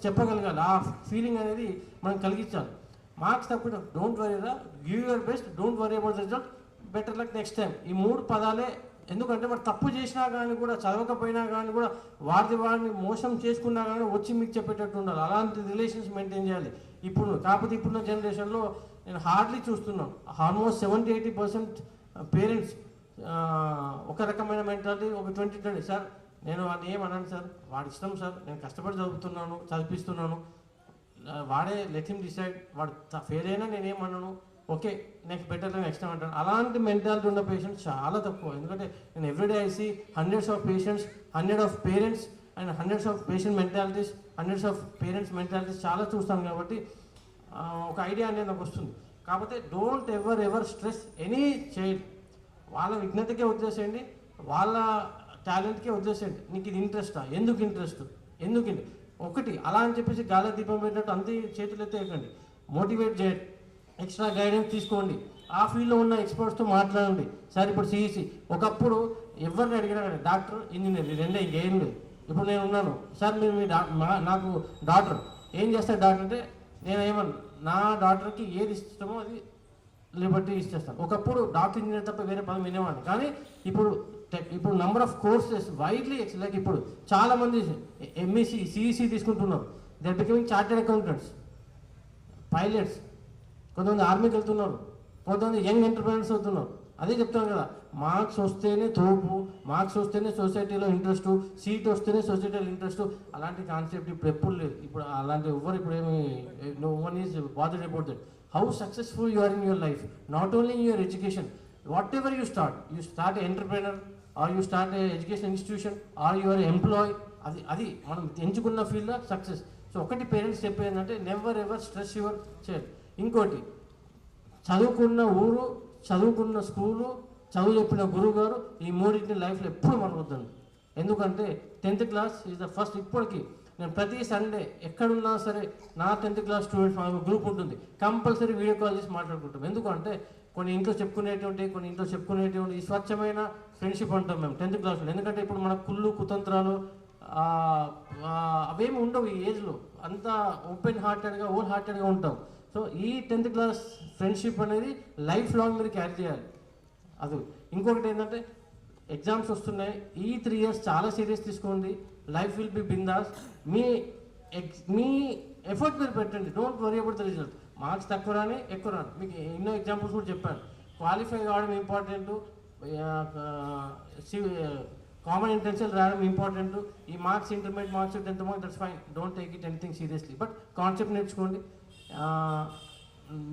చెప్పగలగాలి. ఆ ఫీలింగ్ అనేది మనం కలిగించాలి. మార్క్స్ తప్పకుండా డోంట్ వరీరా, give your best, don't worry about the result, better luck next time. ఈ 3 పదాలే. ఎందుకంటే వాడు తప్పు చేసినా కానీ కూడా, చదవకపోయినా కానీ కూడా, వాడిని మోసం చేసుకున్నా కానీ వచ్చి మీకు చెప్పేటట్టు ఉండాలి. అలాంటి రిలేషన్స్ మెయింటైన్ చేయాలి. కాకపోతే ఇప్పుడున్న జనరేషన్లో నేను హార్డ్లీ చూస్తున్నాను, ఆల్మోస్ట్ 70-80% పేరెంట్స్ ఒక రకమైన మెంటాలిటీ, ఒక 20-20. సార్ నేను వాడిని ఏమన్నాను సార్, వాడి ఇష్టం సార్, నేను కష్టపడి చదివిస్తున్నాను, వాడే లెట్ హిమ్ డిసైడ్, వాడు ఫెయిల్ అయినా నేనేమన్నాను, okay next better next time అంటాను. అలాంటి మెంటాలిటీ ఉన్న పేషెంట్స్ చాలా తక్కువ. ఎందుకంటే నేను everyday I see hundreds of patients, 100 of parents and hundreds of patient mentalities, hundreds of parents mentalities చాలా చూస్తాను. కాబట్టి ఒక ఐడియా అనేది నాకు వస్తుంది. కాకపోతే don't ever stress any child. వాళ్ళ విఘ్నతకే వదిలేసేయండి, వాళ్ళ టాలెంట్కే వదిలేసేయండి. నీకు ఇది ఇంట్రెస్టా, ఎందుకు ఒకటి అలా అని చెప్పేసి గాలి దీపం పెట్టినట్టు అంతే చేతులు ఎత్తేయకండి. మోటివేట్ చేయండి, ఎక్స్ట్రా గైడెన్స్ తీసుకోండి, ఆ ఫీల్డ్లో ఉన్న ఎక్స్పర్ట్స్తో మాట్లాడండి. సార్ ఇప్పుడు సిఈసి, ఒకప్పుడు ఎవరిని అడిగినా కానీ డాక్టర్, ఇంజనీర్, ఈ రెండే, ఇంకేం లేదు. ఇప్పుడు నేను ఉన్నాను సార్, మీరు నాకు డాక్టర్ ఏం చేస్తారు డాక్టర్ అంటే, నేనేమన్నా నా డాక్టర్కి ఏది ఇష్టమో అది లిబర్టీ ఇచ్చేస్తాను. ఒకప్పుడు డాక్టర్ ఇంజనీర్ తప్ప వేరే పదం వినేవాడిని. కానీ ఇప్పుడు number of courses widely like ఇప్పుడు చాలామంది MSc CEC తీసుకుంటున్నారు. They are becoming chartered accountants, pilots, కొంతమంది ఆర్మీకి వెళ్తున్నారు, కొంతమంది యంగ్ ఎంటర్ప్రెనర్స్ అవుతున్నారు. అదే చెప్తాను కదా, మార్క్స్ వస్తేనే తోపు, మార్క్స్ వస్తేనే సొసైటీలో ఇంట్రెస్ట్, సీట్ వస్తేనే సొసైటీలో ఇంట్రెస్ట్, అలాంటి కాన్సెప్ట్ ఇప్పుడు ఎప్పుడు లేదు. ఇప్పుడు అలాంటి ఎవరు ఇప్పుడు ఏమి no one is bothered about that. How successful you are in your life, not only in your education, what ever you start entrepreneur or you start education institution or your employ, అది మనం ఎంచుకున్న ఫీల్డ్లో success. So ఒకటి parents చెప్పేందంటే never ever stress your child. ఇంకోటి, చదువుకున్న ఊరు, చదువుకున్న స్కూలు, చదువు చెప్పిన గురువు గారు, ఈ మూడింటిని లైఫ్లో ఎప్పుడు మనకొద్దండి. ఎందుకంటే 10th class is the first. ఇప్పటికీ నేను ప్రతి సండే ఎక్కడున్నా సరే నా 10th క్లాస్ స్టూడెంట్స్ మాకు గ్రూప్ ఉంటుంది, కంపల్సరీ వీడియో కాల్ చేసి మాట్లాడుకుంటాం. ఎందుకంటే కొన్ని ఇంట్లో చెప్పుకునేటువంటి ఈ స్వచ్ఛమైన ఫ్రెండ్షిప్ అంటాం మేము 10th క్లాస్లో. ఎందుకంటే ఇప్పుడు మన కుళ్ళు కుతంత్రాలు అవేమి ఉండవు ఈ ఏజ్లో, అంతా ఓపెన్ హార్టెడ్గా హోల్ హార్టెడ్గా ఉంటాం. సో ఈ 10th క్లాస్ ఫ్రెండ్షిప్ అనేది లైఫ్ లాంగ్ మీరు క్యారీ చేయాలి. అది ఇంకొకటి ఏంటంటే, ఎగ్జామ్స్ వస్తున్నాయి, ఈ 3 years చాలా సీరియస్ తీసుకోండి. Life will be bindaas. Me effort మీరు పెట్టండి, don't worry about the result. Marks తక్కువ రాని ఎక్కువ రాని, మీకు ఎన్నో ఎగ్జాంపుల్స్ కూడా చెప్పాను. క్వాలిఫై కావడం ఇంపార్టెంట్, కామన్ ఇంటెన్షన్ రావడం ఇంపార్టెంట్. ఈ marks intermediate marks 10th marks that's fine, don't take it anything seriously, but concept నేర్చుకోండి.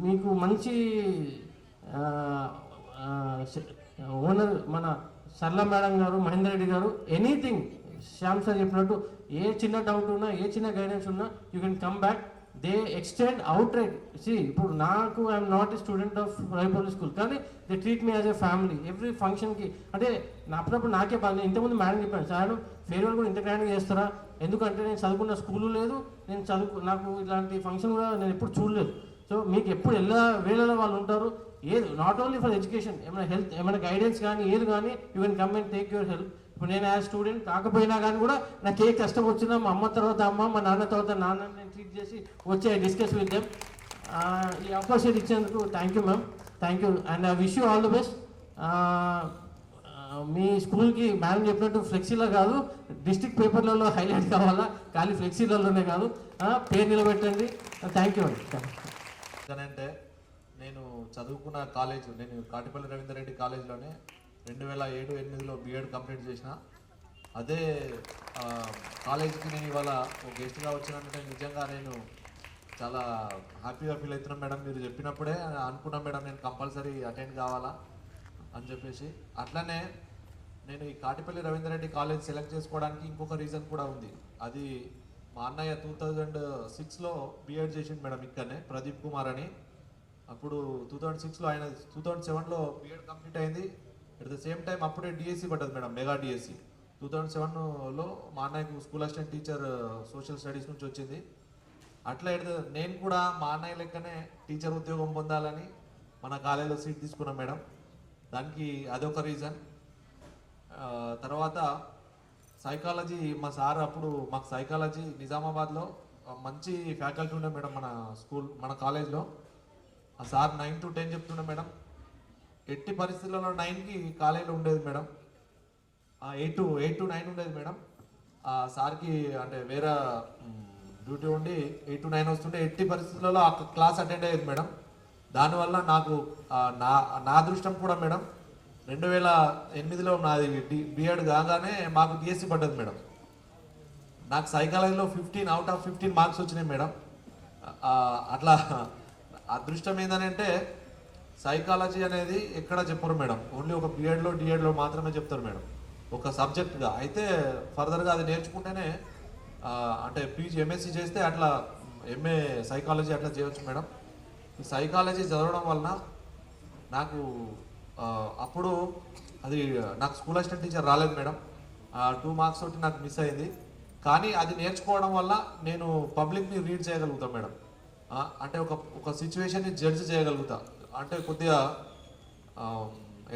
మీకు మంచి ఓనర్ మన సరళ మేడం గారు, మహేందర్ రెడ్డి గారు, ఎనీథింగ్ శ్యామ్ సార్ చెప్పినట్టు ఏ చిన్న డౌట్ ఉన్నా, ఏ చిన్న గైడెన్స్ ఉన్నా, you can come back. They extend out right. ఇప్పుడు నాకు I'm not a student of republic school, కానీ they treat me as a family. Every ఫంక్షన్కి అంటే అప్పుడప్పుడు నాకే బాగా, ఇంతకుముందు మేడం చెప్పాను, సార్ ఫేర్వెల్ కూడా ఇంత గ్రాండ్గా చేస్తారా, ఎందుకంటే నేను చదువుకున్న స్కూలు లేదు, నాకు ఇలాంటి ఫంక్షన్ కూడా నేను ఎప్పుడు చూడలేదు. సో మీకు ఎప్పుడు ఎలా వేళలో వాళ్ళు ఉంటారు. ఏది నాట్ ఓన్లీ ఫర్ ఎడ్యుకేషన్, ఏమైనా హెల్త్, ఏమైనా గైడెన్స్ కానీ ఏది కానీ, you can come and take your help. ఇప్పుడు నేను యాజ్ స్టూడెంట్ కాకపోయినా కానీ కూడా నాకు ఏ కష్టం వచ్చినా మా అమ్మ తర్వాత అమ్మ, మా నాన్న తర్వాత నాన్న నేను ట్రీట్ చేసి వచ్చి డిస్కస్ విత్ దెమ్. ఈ అవకాశం ఇచ్చేందుకు thank you ma'am, thank you and I wish you all the best. మీ స్కూల్కి మేడం చెప్పినట్టు ఫ్లెక్సీలో కాదు, డిస్ట్రిక్ట్ పేపర్లలో హైలైట్ కావాలా, ఖాళీ ఫ్లెక్సీలలోనే కాదు, పేరు నిలబెట్టండి. థ్యాంక్ యూ అండి. అంటే నేను చదువుకున్న కాలేజ్, నేను కాటిపల్లి రవీందర్ రెడ్డి కాలేజ్లోనే 2007-8లో బీఎడ్ కంప్లీట్ చేసిన. అదే కాలేజ్కి నేను ఇవాళ ఒక గెస్ట్గా వచ్చినంటే నిజంగా నేను చాలా హ్యాపీగా ఫీల్ అవుతున్నాను మేడం. మీరు చెప్పినప్పుడే అనుకున్నాను మేడం నేను కంపల్సరీ అటెండ్ కావాలా అని చెప్పేసి. అట్లనే నేను ఈ కాటిపల్లి రవీందర్ రెడ్డి కాలేజ్ సెలెక్ట్ చేసుకోవడానికి ఇంకొక రీజన్ కూడా ఉంది. అది మా అన్నయ్య 2006లో బీఎడ్ చేసిండు మేడం ఇక్కడనే, ప్రదీప్ కుమార్ అని. అప్పుడు 2006లో, ఆయన 2007లో బీఎడ్ కంప్లీట్ అయింది. అట్ ద సేమ్ టైం అప్పుడే డిఎస్సి పడ్డది మేడం, మెగా డిఎస్సి 2007లో. మా అన్నయ్యకు school assistant teacher social studies నుంచి వచ్చింది. అట్లా నేను కూడా మా అన్నయ్య లెక్కనే టీచర్ ఉద్యోగం పొందాలని మన కాలేజీలో సీట్ తీసుకున్నాం మేడం. దానికి అదొక రీజన్. తర్వాత సైకాలజీ, మా సార్ అప్పుడు మాకు సైకాలజీ నిజామాబాద్లో మంచి ఫ్యాకల్టీ ఉండే మేడం మన కాలేజ్లో. ఆ సార్ 9 to 10 చెప్తుండే మేడం. ఎట్టి పరిస్థితుల్లో 9కి కాలేజీలో ఉండేది మేడం, 8 to 9 ఉండేది మేడం. ఆ సార్కి అంటే వేరే డ్యూటీ ఉండి 8 to 9 వస్తుంటే ఎట్టి పరిస్థితులలో ఆ క్లాస్ అటెండ్ అయ్యేది మేడం. దానివల్ల నాకు నా అదృష్టం కూడా మేడం, 2008లో నాది బీఎడ్ కాగానే మాకు డిఎస్సి పడ్డది మేడం. నాకు సైకాలజీలో 15 out of 15 మార్క్స్ వచ్చినాయి మేడం. అట్లా అదృష్టం ఏంటంటే సైకాలజీ అనేది ఎక్కడ చెప్పరు మేడం, ఓన్లీ ఒక బీఎడ్లో డిఎడ్లో మాత్రమే చెప్తారు మేడం, ఒక సబ్జెక్ట్గా. అయితే ఫర్దర్గా అది నేర్చుకుంటేనే అంటే పీజీ ఎంఎస్సీ చేస్తే అట్లా ఎంఏ సైకాలజీ అట్లా చేయవచ్చు మేడం. ఈ సైకాలజీ చదవడం వలన నాకు అప్పుడు అది నాకు స్కూల్ అసిస్టెంట్ టీచర్ రాలేదు మేడం, 2 మార్క్స్ తోటి నాకు మిస్ అయింది. కానీ అది నేర్చుకోవడం వల్ల నేను పబ్లిక్ని రీడ్ చేయగలుగుతాను మేడం. అంటే ఒక సిచ్యువేషన్ని జడ్జ్ చేయగలుగుతా. అంటే కొద్దిగా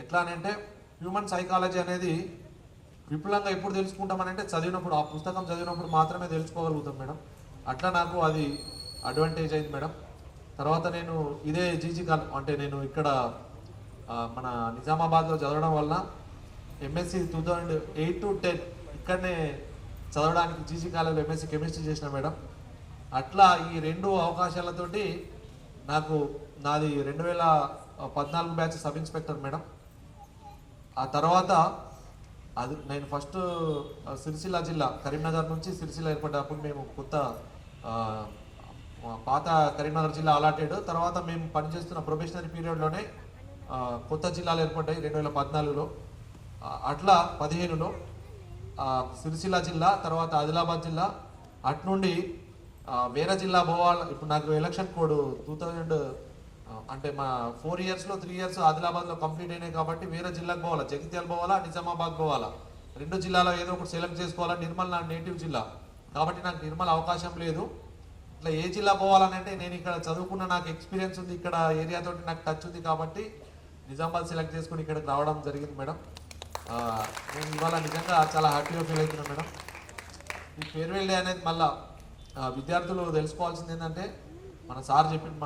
ఎట్లా అంటే హ్యూమన్ సైకాలజీ అనేది విపులంగా ఎప్పుడు తెలుసుకుంటామనంటే చదివినప్పుడు, ఆ పుస్తకం చదివినప్పుడు మాత్రమే తెలుసుకోగలుగుతాం మేడం. అట్లా నాకు అది అడ్వాంటేజ్ అయింది మేడం. తర్వాత నేను ఇదే జీజీ అంటే నేను ఇక్కడ మన నిజామాబాద్లో చదవడం వల్ల ఎంఎస్సి 2008 to 10 ఇక్కడనే చదవడానికి జీజీ కాలేజ్లో ఎంఎస్సి కెమిస్ట్రీ చేసిన మేడం. అట్లా ఈ 2 అవకాశాలతోటి నాది 2014 బ్యాచ్ సబ్ ఇన్స్పెక్టర్ మేడం. ఆ తర్వాత అది నేను ఫస్ట్ సిరిసిల్ల జిల్లా కరీంనగర్ నుంచి సిరిసిల్ల ఏర్పడ్డప్పుడు మేము కొత్త పాత కరీంనగర్ జిల్లా అలాటెడ్, తర్వాత మేము పనిచేస్తున్న ప్రొబేషనరీ పీరియడ్లోనే కొత్త జిల్లాలు ఏర్పడ్డాయి 2014లో. అట్లా 15లో సిరిసిల్ల జిల్లా, తర్వాత ఆదిలాబాద్ జిల్లా, అటు నుండి వేరే జిల్లా పోవాలి. ఇప్పుడు నాకు ఎలక్షన్ కోడ్ 2000 అంటే మా 4 ఇయర్స్లో 3 ఇయర్స్ ఆదిలాబాద్లో కంప్లీట్ అయినాయి కాబట్టి వేరే జిల్లాకు పోవాలా, జగిత్యాల పోవాలా, నిజామాబాద్ పోవాలా, 2 జిల్లాలో ఏదో ఒకటి సెలెక్ట్ చేసుకోవాలా. నిర్మల్ నా నేటివ్ జిల్లా కాబట్టి నాకు నిర్మల్ అవకాశం లేదు. ఇట్లా ఏ జిల్లా పోవాలని అంటే నేను ఇక్కడ చదువుకున్న, నాకు ఎక్స్పీరియన్స్ ఉంది, ఇక్కడ ఏరియాతో నాకు టచ్ ఉంది కాబట్టి నిజామాబాద్ సెలెక్ట్ చేసుకుని ఇక్కడికి రావడం జరిగింది మేడం. నేను ఇవాళ నిజంగా చాలా హ్యాపీగా ఫీల్ అవుతున్నాను మేడం. ఈ ఫేర్వెల్ డే అనేది మళ్ళా విద్యార్థులు తెలుసుకోవాల్సింది ఏంటంటే, మన సార్ చెప్పింది,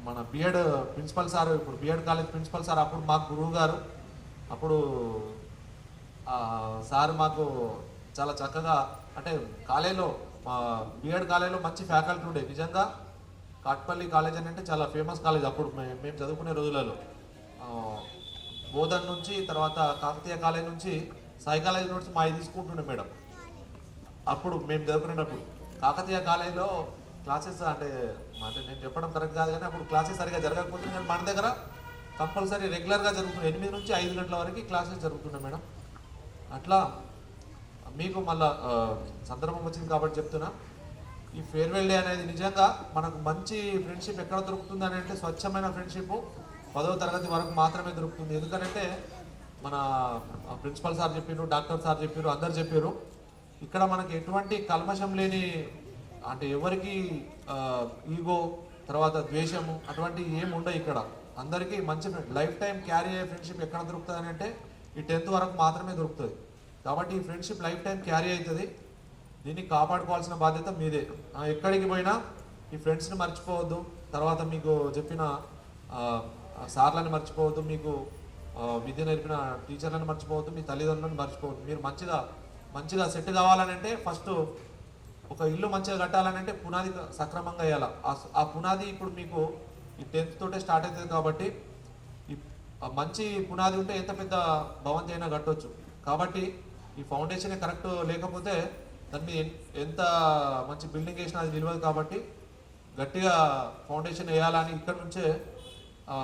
మన బిఎడ్ ప్రిన్సిపల్ సార్, ఇప్పుడు బిఎడ్ కాలేజ్ ప్రిన్సిపల్ సార్ అప్పుడు మాకు గురువు గారు. అప్పుడు సార్ మాకు చాలా చక్కగా, అంటే కాలేజీలో బిఎడ్ కాలేజీలో మంచి ఫ్యాకల్టీ ఉండే. నిజంగా కాట్పల్లి కాలేజ్ అని అంటే చాలా ఫేమస్ కాలేజ్ అప్పుడు మేము చదువుకునే రోజులలో. బోధన్ నుంచి, తర్వాత కాకతీయ కాలేజ్ నుంచి, సాయి కాలేజ్ నుంచి మావి తీసుకుంటుండే మేడం. అప్పుడు మేము చదువుకునేటప్పుడు కాకతీయ కాలేజీలో క్లాసెస్ అంటే నేను చెప్పడం కరెక్ట్ కాదు కానీ అప్పుడు క్లాసెస్ సరిగా జరగకపోతే కానీ మన దగ్గర కంపల్సరీ రెగ్యులర్గా జరుగుతున్నాయి. 8 నుంచి 5 గంటల వరకు క్లాసెస్ జరుగుతున్నాయి మేడం. అట్లా మీకు మళ్ళా సందర్భం వచ్చింది కాబట్టి చెప్తున్నా, ఈ ఫేర్వెల్ డే అనేది నిజంగా మనకు మంచి ఫ్రెండ్షిప్ ఎక్కడ దొరుకుతుంది అని అంటే, స్వచ్ఛమైన ఫ్రెండ్షిప్ 10వ తరగతి వరకు మాత్రమే దొరుకుతుంది. ఎందుకంటే మన ప్రిన్సిపల్ సార్ చెప్పారు, డాక్టర్ సార్ చెప్పారు, అందరు చెప్పారు, ఇక్కడ మనకి ఎటువంటి కల్మషం లేని, అంటే ఎవరికి ఈగో, తర్వాత ద్వేషము అటువంటి ఏమి ఉండవు ఇక్కడ. అందరికీ మంచి లైఫ్ టైం క్యారీ అయ్యే ఫ్రెండ్షిప్ ఎక్కడ దొరుకుతుంది అని అంటే ఈ 10th వరకు మాత్రమే దొరుకుతుంది. కాబట్టి ఈ ఫ్రెండ్షిప్ లైఫ్ టైం క్యారీ అవుతుంది. దీన్ని కాపాడుకోవాల్సిన బాధ్యత మీదే. ఎక్కడికి పోయినా ఈ ఫ్రెండ్స్ని మర్చిపోవద్దు, తర్వాత మీకు చెప్పిన సార్లను మర్చిపోవద్దు, మీకు విద్య నేర్పిన టీచర్లను మర్చిపోవద్దు, మీ తల్లిదండ్రులను మర్చిపోవద్దు. మీరు మంచిగా సెట్ కావాలని అంటే ఫస్ట్ ఒక ఇల్లు మంచిగా కట్టాలని అంటే పునాది సక్రమంగా వేయాలి. ఆ పునాది ఇప్పుడు మీకు ఈ 10th తోటే స్టార్ట్ అవుతుంది కాబట్టి ఈ మంచి పునాది ఉంటే ఎంత పెద్ద భవంతి అయినా కట్టవచ్చు. కాబట్టి ఈ ఫౌండేషన్ కరెక్ట్ లేకపోతే దాన్ని ఎంత మంచి బిల్డింగ్ వేసినా అది నిలవదు. కాబట్టి గట్టిగా ఫౌండేషన్ వేయాలని ఇక్కడ నుంచే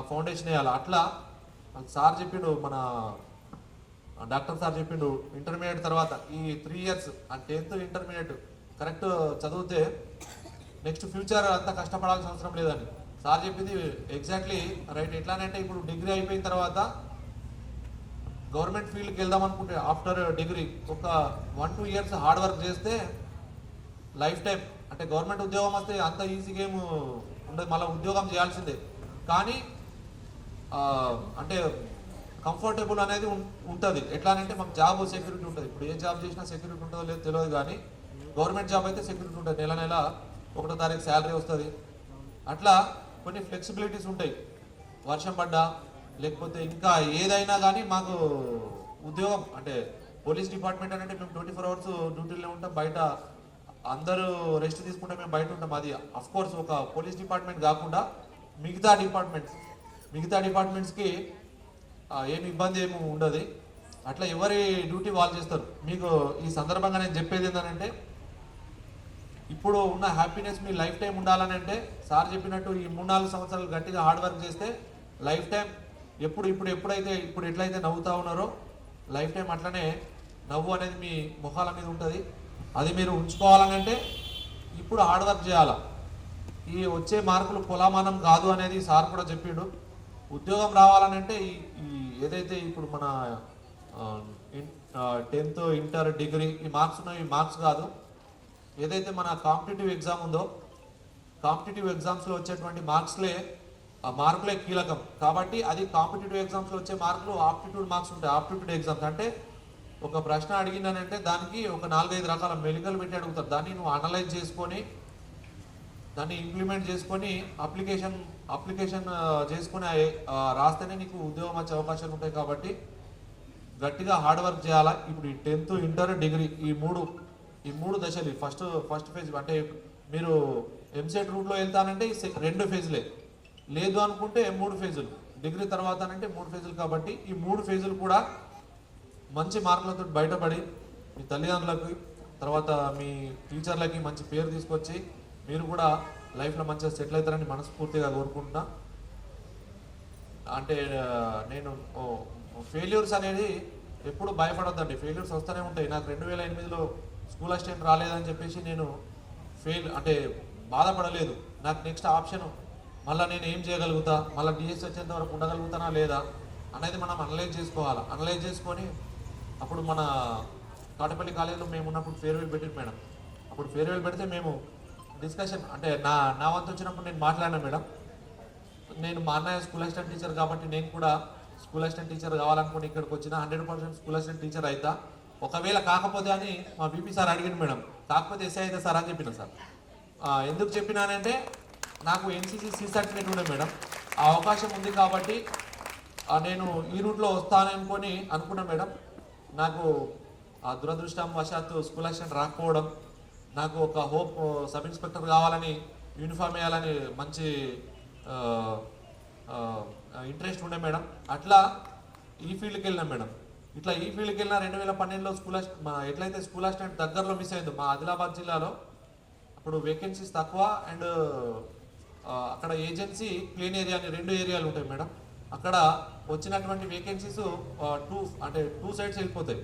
ఫౌండేషన్ వేయాలి. అట్లా సార్ చెప్పిండు, మన డాక్టర్ సార్ చెప్పిండు, ఇంటర్మీడియట్ తర్వాత ఈ 3 ఇయర్స్ 10th ఇంటర్మీడియట్ కరెక్ట్ చదివితే నెక్స్ట్ ఫ్యూచర్ అంతా కష్టపడాల్సిన అవసరం లేదని సార్ చెప్పింది ఎగ్జాక్ట్లీ రైట్. ఎట్లానంటే ఇప్పుడు డిగ్రీ అయిపోయిన తర్వాత గవర్నమెంట్ ఫీల్డ్కి వెళ్దాం అనుకుంటే ఆఫ్టర్ డిగ్రీ ఒక 1-2 ఇయర్స్ హార్డ్ వర్క్ చేస్తే లైఫ్ టైం, అంటే గవర్నమెంట్ ఉద్యోగం వస్తే అంత ఈజీగా ఏమి ఉండదు, మళ్ళీ ఉద్యోగం చేయాల్సిందే. కానీ అంటే కంఫర్టబుల్ అనేది ఉంటుంది. ఎట్లా అంటే మాకు జాబ్ సెక్యూరిటీ ఉంటుంది. ఇప్పుడు ఏ జాబ్ చేసినా సెక్యూరిటీ ఉంటుందో లేదో తెలియదు, కానీ గవర్నమెంట్ జాబ్ అయితే సెక్యూరిటీ ఉంటుంది. నెల 1వ తారీఖు శాలరీ వస్తుంది. అట్లా కొన్ని ఫ్లెక్సిబిలిటీస్ ఉంటాయి. వర్షం పడ్డా లేకపోతే ఇంకా ఏదైనా కానీ మాకు ఉద్యోగం, అంటే పోలీస్ డిపార్ట్మెంట్ అంటే మేము 24 అవర్స్ డ్యూటీలో ఉంటాం. బయట అందరూ రెస్ట్ తీసుకుంటే మేము బయట ఉంటాం. అది అఫ్కోర్స్ ఒక పోలీస్ డిపార్ట్మెంట్ కాకుండా మిగతా డిపార్ట్మెంట్స్కి ఏమి ఇబ్బంది ఏమి ఉండదు. అట్లా ఎవరి డ్యూటీ వాళ్ళు చేస్తారు. మీకు ఈ సందర్భంగా నేను చెప్పేది ఏంటంటే, ఇప్పుడు ఉన్న హ్యాపీనెస్ మీ లైఫ్ టైం ఉండాలని అంటే సార్ చెప్పినట్టు ఈ 3-4 సంవత్సరాలు గట్టిగా హార్డ్ వర్క్ చేస్తే లైఫ్ టైం ఇప్పుడు ఎట్లయితే నవ్వుతూ ఉన్నారో లైఫ్ టైం అట్లనే నవ్వు అనేది మీ ముఖాల మీద ఉంటుంది. అది మీరు ఉంచుకోవాలని అంటే ఇప్పుడు హార్డ్ వర్క్ చేయాలా. ఈ వచ్చే మార్కులు కులామానం కాదు అనేది సార్ కూడా చెప్పిండు. ఉద్యోగం రావాలని అంటే ఈ ఏదైతే ఇప్పుడు మన 10th ఇంటర్ డిగ్రీ ఈ మార్క్స్ ఉన్నాయి, ఈ మార్క్స్ కాదు. ఏదైతే మన కాంపిటేటివ్ ఎగ్జామ్ ఉందో కాంపిటేటివ్ ఎగ్జామ్స్లో వచ్చేటువంటి మార్కులే కీలకం. కాబట్టి అది కాంపిటేటివ్ ఎగ్జామ్స్లో వచ్చే మార్కులు ఆప్టిట్యూడ్ మార్క్స్ ఉంటాయి. ఆప్టిట్యూడ్ ఎగ్జామ్స్ అంటే ఒక ప్రశ్న అడిగిందనంటే దానికి ఒక 4-5 రకాల మెలికలు పెట్టి అడుగుతారు. దాన్ని నువ్వు అనలైజ్ చేసుకొని దాన్ని ఇంప్లిమెంట్ చేసుకొని అప్లికేషన్ చేసుకొని రాస్తేనే నీకు ఉద్యోగం వచ్చే అవకాశాలు ఉంటాయి. కాబట్టి గట్టిగా హార్డ్ వర్క్ చేయాలా. ఇప్పుడు ఈ 10th ఇంటర్ డిగ్రీ ఈ మూడు దశలు, ఫస్ట్ ఫేజ్ అంటే మీరు ఎంసెట్ రూట్లో వెళ్తానంటే 2 ఫేజ్లే, లేదు అనుకుంటే 3 ఫేజులు. డిగ్రీ తర్వాత అంటే 3 ఫేజులు కాబట్టి ఈ 3 ఫేజులు కూడా మంచి మార్కులతో బయటపడి మీ తల్లిదండ్రులకు తర్వాత మీ టీచర్లకి మంచి పేరు తీసుకొచ్చి మీరు కూడా లైఫ్లో మంచిగా సెటిల్ అవుతారని మనస్ఫూర్తిగా కోరుకుంటున్నా. అంటే నేను ఫెయిల్యూర్స్ అనేది ఎప్పుడు భయపడొద్దండి. ఫెయిల్యూర్స్ వస్తూనే ఉంటాయి. నాకు 2008లో స్కూల్ అసిస్టెంట్ రాలేదని చెప్పేసి నేను బాధపడలేదు. నాకు నెక్స్ట్ ఆప్షన్ మళ్ళీ నేను ఏం చేయగలుగుతా, మళ్ళీ డిఎస్ వచ్చేంత వరకు ఉండగలుగుతానా లేదా అనేది మనం అనలైజ్ చేసుకోవాలి. అనలైజ్ చేసుకొని అప్పుడు మన కాటపల్లి కాలేజీలో మేము ఉన్నప్పుడు ఫేర్వెల్ పెట్టింది మేడం. అప్పుడు ఫేర్వెల్ పెడితే మేము డిస్కషన్ అంటే నా వంతు వచ్చినప్పుడు నేను మాట్లాడినా మేడం. నేను మా అన్నయ్య స్కూల్ అసిస్టెంట్ టీచర్ కాబట్టి నేను కూడా స్కూల్ అసిస్టెంట్ టీచర్ కావాలనుకుని ఇక్కడికి వచ్చిన 100% స్కూల్ అసిస్టెంట్ టీచర్ అవుతా. ఒకవేళ కాకపోతే అని మా బీపీ సార్ అడిగింది మేడం. కాకపోతే ఎస్ఐ అయితే సార్ అని చెప్పిన సార్. ఎందుకు చెప్పినానంటే నాకు ఎన్సీసీ సి సర్టిఫికేట్ ఉండే మేడం. ఆ అవకాశం ఉంది కాబట్టి నేను ఈ రూట్లో అనుకున్నా మేడం. నాకు దురదృష్టం వశాత్తు స్కూల్ అసిస్టెంట్ రాకపోవడం, నాకు ఒక హోప్ సబ్ ఇన్స్పెక్టర్ కావాలని యూనిఫామ్ వేయాలని మంచి ఇంట్రెస్ట్ ఉండే మేడం. అట్లా ఈ ఫీల్డ్కి వెళ్ళినా మేడం. ఇట్లా ఈ ఫీల్డ్కి వెళ్ళిన 2012లో ఎట్లయితే స్కూల్ అసిస్టెంట్ దగ్గరలో మిస్ అయిందో మా ఆదిలాబాద్ జిల్లాలో అప్పుడు వేకెన్సీస్ తక్కువ అండ్ అక్కడ ఏజెన్సీ ప్లేన్ ఏరియా అని 2 ఏరియాలు ఉంటాయి మేడం. అక్కడ వచ్చినటువంటి వేకెన్సీస్ 2 సైడ్స్ వెళ్ళిపోతాయి.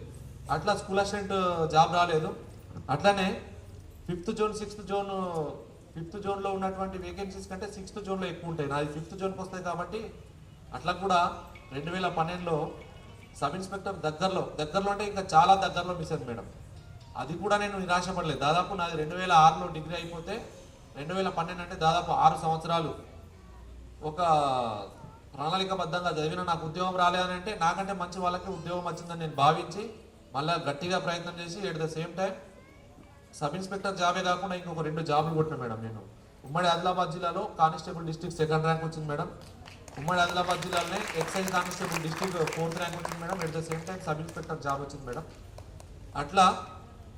అట్లా స్కూల్ అసిస్టెంట్ జాబ్ రాలేదు. అట్లానే 5th zone 6th zone 5th జోన్లో ఉన్నటువంటి వేకెన్సీస్ కంటే 6th జోన్లో ఎక్కువ ఉంటాయి. నాది 5th జోన్కి వస్తాయి కాబట్టి అట్లా కూడా 2012లో సబ్ ఇన్స్పెక్టర్ దగ్గరలో అంటే ఇంకా చాలా దగ్గరలో మిస్ అయింది మేడం. అది కూడా నేను నిరాశపడలేదు. దాదాపు నాది 2006లో డిగ్రీ అయిపోతే 2012 అంటే దాదాపు 6 సంవత్సరాలు ఒక ప్రణాళికబద్ధంగా చదివిన నాకు ఉద్యోగం రాలేదని అంటే నాకంటే మంచి వాళ్ళకి ఉద్యోగం వచ్చిందని నేను భావించి మళ్ళీ గట్టిగా ప్రయత్నం చేసి at the same time sub inspector జాబే కాకుండా ఇంకొక 2 జాబులు కొట్టిన మేడం. నేను ఉమ్మడి ఆదిలాబాద్ జిల్లాలో కానిస్టేబుల్ డిస్ట్రిక్ట్ 2nd ర్యాంక్ వచ్చింది మేడం. ఉమ్మడి ఆదిలాబాద్ జిల్లాలోనే excise constable district 4th rank వచ్చింది madam. At the same time sub inspector job వచ్చింది మేడం. అట్లా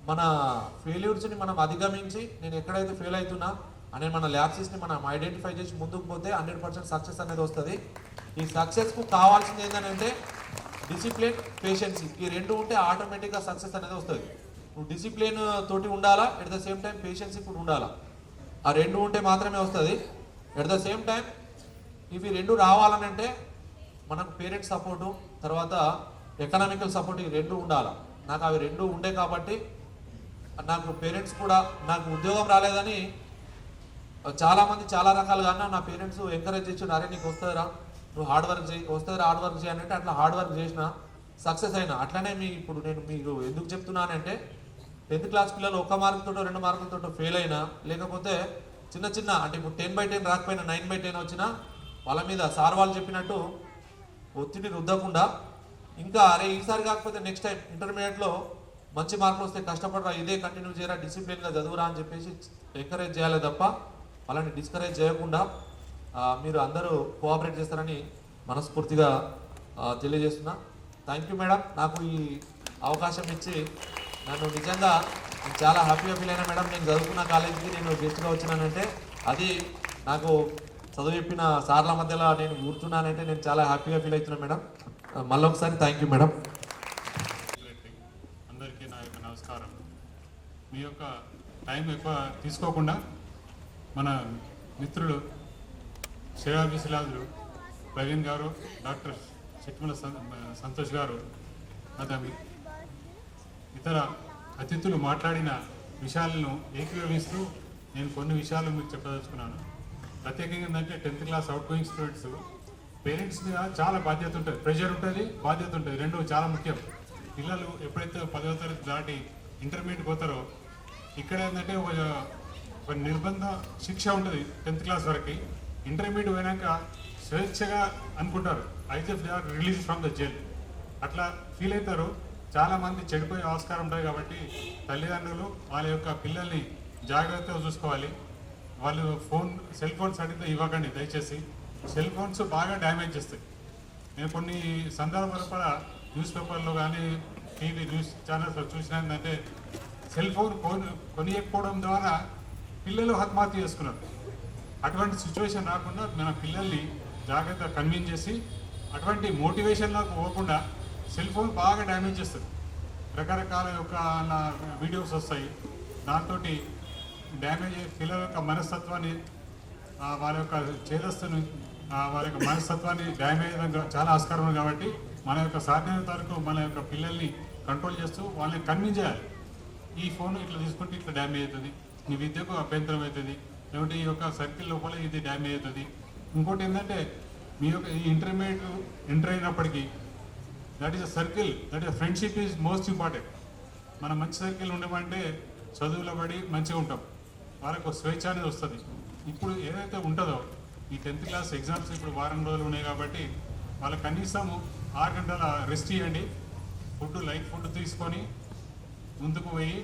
మన ఫెయిల్యూర్స్ని మనం అధిగమించి నేను ఎక్కడైతే ఫెయిల్ అవుతున్నా అనే మన ల్యాబ్సెస్ని మనం ఐడెంటిఫై చేసి ముందుకు పోతే 100% సక్సెస్ అనేది వస్తుంది. ఈ సక్సెస్కు కావాల్సింది ఏంటంటే డిసిప్లిన్, పేషెన్సీ. ఈ 2 ఉంటే ఆటోమేటిక్గా సక్సెస్ అనేది వస్తుంది. నువ్వు డిసిప్లిన్ తోటి ఉండాలా, ఎట్ ద సేమ్ టైం పేషెన్సీ కూడా ఉండాలా. ఆ 2 ఉంటే మాత్రమే వస్తుంది. ఎట్ ద సేమ్ టైం ఇవి 2 రావాలనంటే మనకు పేరెంట్స్ సపోర్టు, తర్వాత ఎకనామికల్ సపోర్ట్, ఈ 2 ఉండాలి. నాకు అవి 2 ఉండే కాబట్టి నాకు పేరెంట్స్ కూడా నాకు ఉద్యోగం రాలేదని చాలామంది చాలా రకాలుగా అన్నా నా పేరెంట్స్ ఎంకరేజ్ చేసి అరే నీకు వస్తుందిరా, నువ్వు హార్డ్ వర్క్ చేయి, వస్తుందిరా హార్డ్ వర్క్ చేయాలంటే అట్లా హార్డ్ వర్క్ చేసిన సక్సెస్ అయినా. అట్లనే ఇప్పుడు నేను మీకు ఎందుకు చెప్తున్నానంటే 10th క్లాస్ పిల్లలు 1 మార్కులతో 2 మార్కులతో ఫెయిల్ అయినా, లేకపోతే చిన్న అంటే ఇప్పుడు 10/10 రాకపోయినా 9/10 వచ్చినా వాళ్ళ మీద సార్ వాళ్ళు చెప్పినట్టు ఒత్తిడి రుద్దకుండా ఇంకా అరే ఈసారి కాకపోతే నెక్స్ట్ టైం ఇంటర్మీడియట్లో మంచి మార్కులు వస్తే కష్టపడరా, ఇదే కంటిన్యూ చేయరా, డిసిప్లిన్గా చదువురా అని చెప్పేసి ఎంకరేజ్ చేయాలి తప్ప వాళ్ళని డిస్కరేజ్ చేయకుండా మీరు అందరూ కోఆపరేట్ చేస్తారని మనస్ఫూర్తిగా తెలియజేస్తున్నా. Thank you madam. నాకు ఈ అవకాశం ఇచ్చి నన్ను నిజంగా నేను చాలా హ్యాపీగా ఫీల్ అయినా మేడం. నేను చదువుకున్న కాలేజీకి నేను గెస్ట్గా వచ్చినానంటే అది నాకు చదువు చెప్పిన సార్ల మధ్యలో నేను కూర్చున్నానంటే నేను చాలా హ్యాపీగా ఫీల్ అవుతున్నాను మేడం. మళ్ళీ ఒకసారి థ్యాంక్ యూ మేడం. అందరికీ నా యొక్క నమస్కారం. మీ యొక్క టైం ఎక్కువ తీసుకోకుండా మన మిత్రులు శ్రేయాభిశిలాదులు ప్రవీణ్ గారు, డాక్టర్ చిట్మల సంతోష్ గారు, ఇతర అతిథులు మాట్లాడిన విషయాలను ఏకీభవిస్తూ నేను కొన్ని విషయాలు మీకు చెప్పదలుచుకున్నాను. ప్రత్యేకంగా ఏంటంటే 10th class out going students parents మీద చాలా బాధ్యత ఉంటుంది, ప్రెషర్ ఉంటుంది, బాధ్యత ఉంటుంది. 2 చాలా ముఖ్యం. పిల్లలు ఎప్పుడైతే 10వ తరగతి దాటి ఇంటర్మీడియట్ పోతారో ఇక్కడ ఏంటంటే ఒక నిర్బంధ శిక్ష ఉంటుంది 10th క్లాస్ వరకు. ఇంటర్మీడియట్ పోయినాక స్వేచ్ఛగా అనుకుంటారు అయితే they are release from the jail, అట్లా ఫీల్ అవుతారు. చాలామంది చెడిపోయే ఆస్కారం ఉంటుంది. కాబట్టి తల్లిదండ్రులు వాళ్ళ యొక్క పిల్లల్ని జాగ్రత్తగా చూసుకోవాలి. వాళ్ళు సెల్ ఫోన్స్ అడిగితే ఇవ్వకండి దయచేసి. సెల్ ఫోన్స్ బాగా డ్యామేజ్ చేస్తాయి. నేను కొన్ని సందర్భాలు కూడా న్యూస్ పేపర్లో కానీ టీవీ న్యూస్ ఛానల్స్లో చూసిన ఏంటంటే సెల్ ఫోన్ కొనియకపోవడం ద్వారా పిల్లలు ఆత్మహత్య చేసుకున్నారు. అటువంటి సిచ్యువేషన్ రాకుండా మన పిల్లల్ని జాగ్రత్త కన్విన్స్ చేసి అటువంటి మోటివేషన్లోకి పోకుండా సెల్ ఫోన్ బాగా డ్యామేజ్ చేస్తుంది. రకరకాల యొక్క వీడియోస్ వస్తాయి, దాంతో డ్యామేజ్ పిల్లల యొక్క మనస్తత్వాన్ని వాళ్ళ యొక్క చేదస్తుని వాళ్ళ యొక్క మనస్తత్వాన్ని డ్యామేజ్ చాలా ఆస్కారం ఉంది. కాబట్టి మన యొక్క సాధ్యమైనంత వరకు మన యొక్క పిల్లల్ని కంట్రోల్ చేస్తూ వాళ్ళని కన్విన్స్ చేయాలి. ఈ ఫోన్ ఇట్లా తీసుకుంటే ఇట్లా డ్యామేజ్ అవుతుంది, నీ విద్యకు అభ్యంతరం అవుతుంది, లేకుంటే ఈ యొక్క సర్కిల్ లోపల ఇది డ్యామేజ్ అవుతుంది. ఇంకోటి ఏంటంటే మీ యొక్క ఈ ఇంటర్మీడియట్ ఎంటర్ అయినప్పటికీ that is a circle, that is friendship is most important. మనం మంచి సర్కిల్ ఉండమంటే చదువులో పడి మంచిగా ఉంటాం, వాళ్ళకు స్వేచ్ఛ అనేది వస్తుంది. ఇప్పుడు ఏదైతే ఉంటుందో ఈ 10th క్లాస్ ఎగ్జామ్స్ ఇప్పుడు వారం రోజులు ఉన్నాయి కాబట్టి వాళ్ళకి కనీసం 6 గంటల రెస్ట్ ఇవ్వండి. ఫుడ్ లైట్ ఫుడ్ తీసుకొని ముందుకు పోయి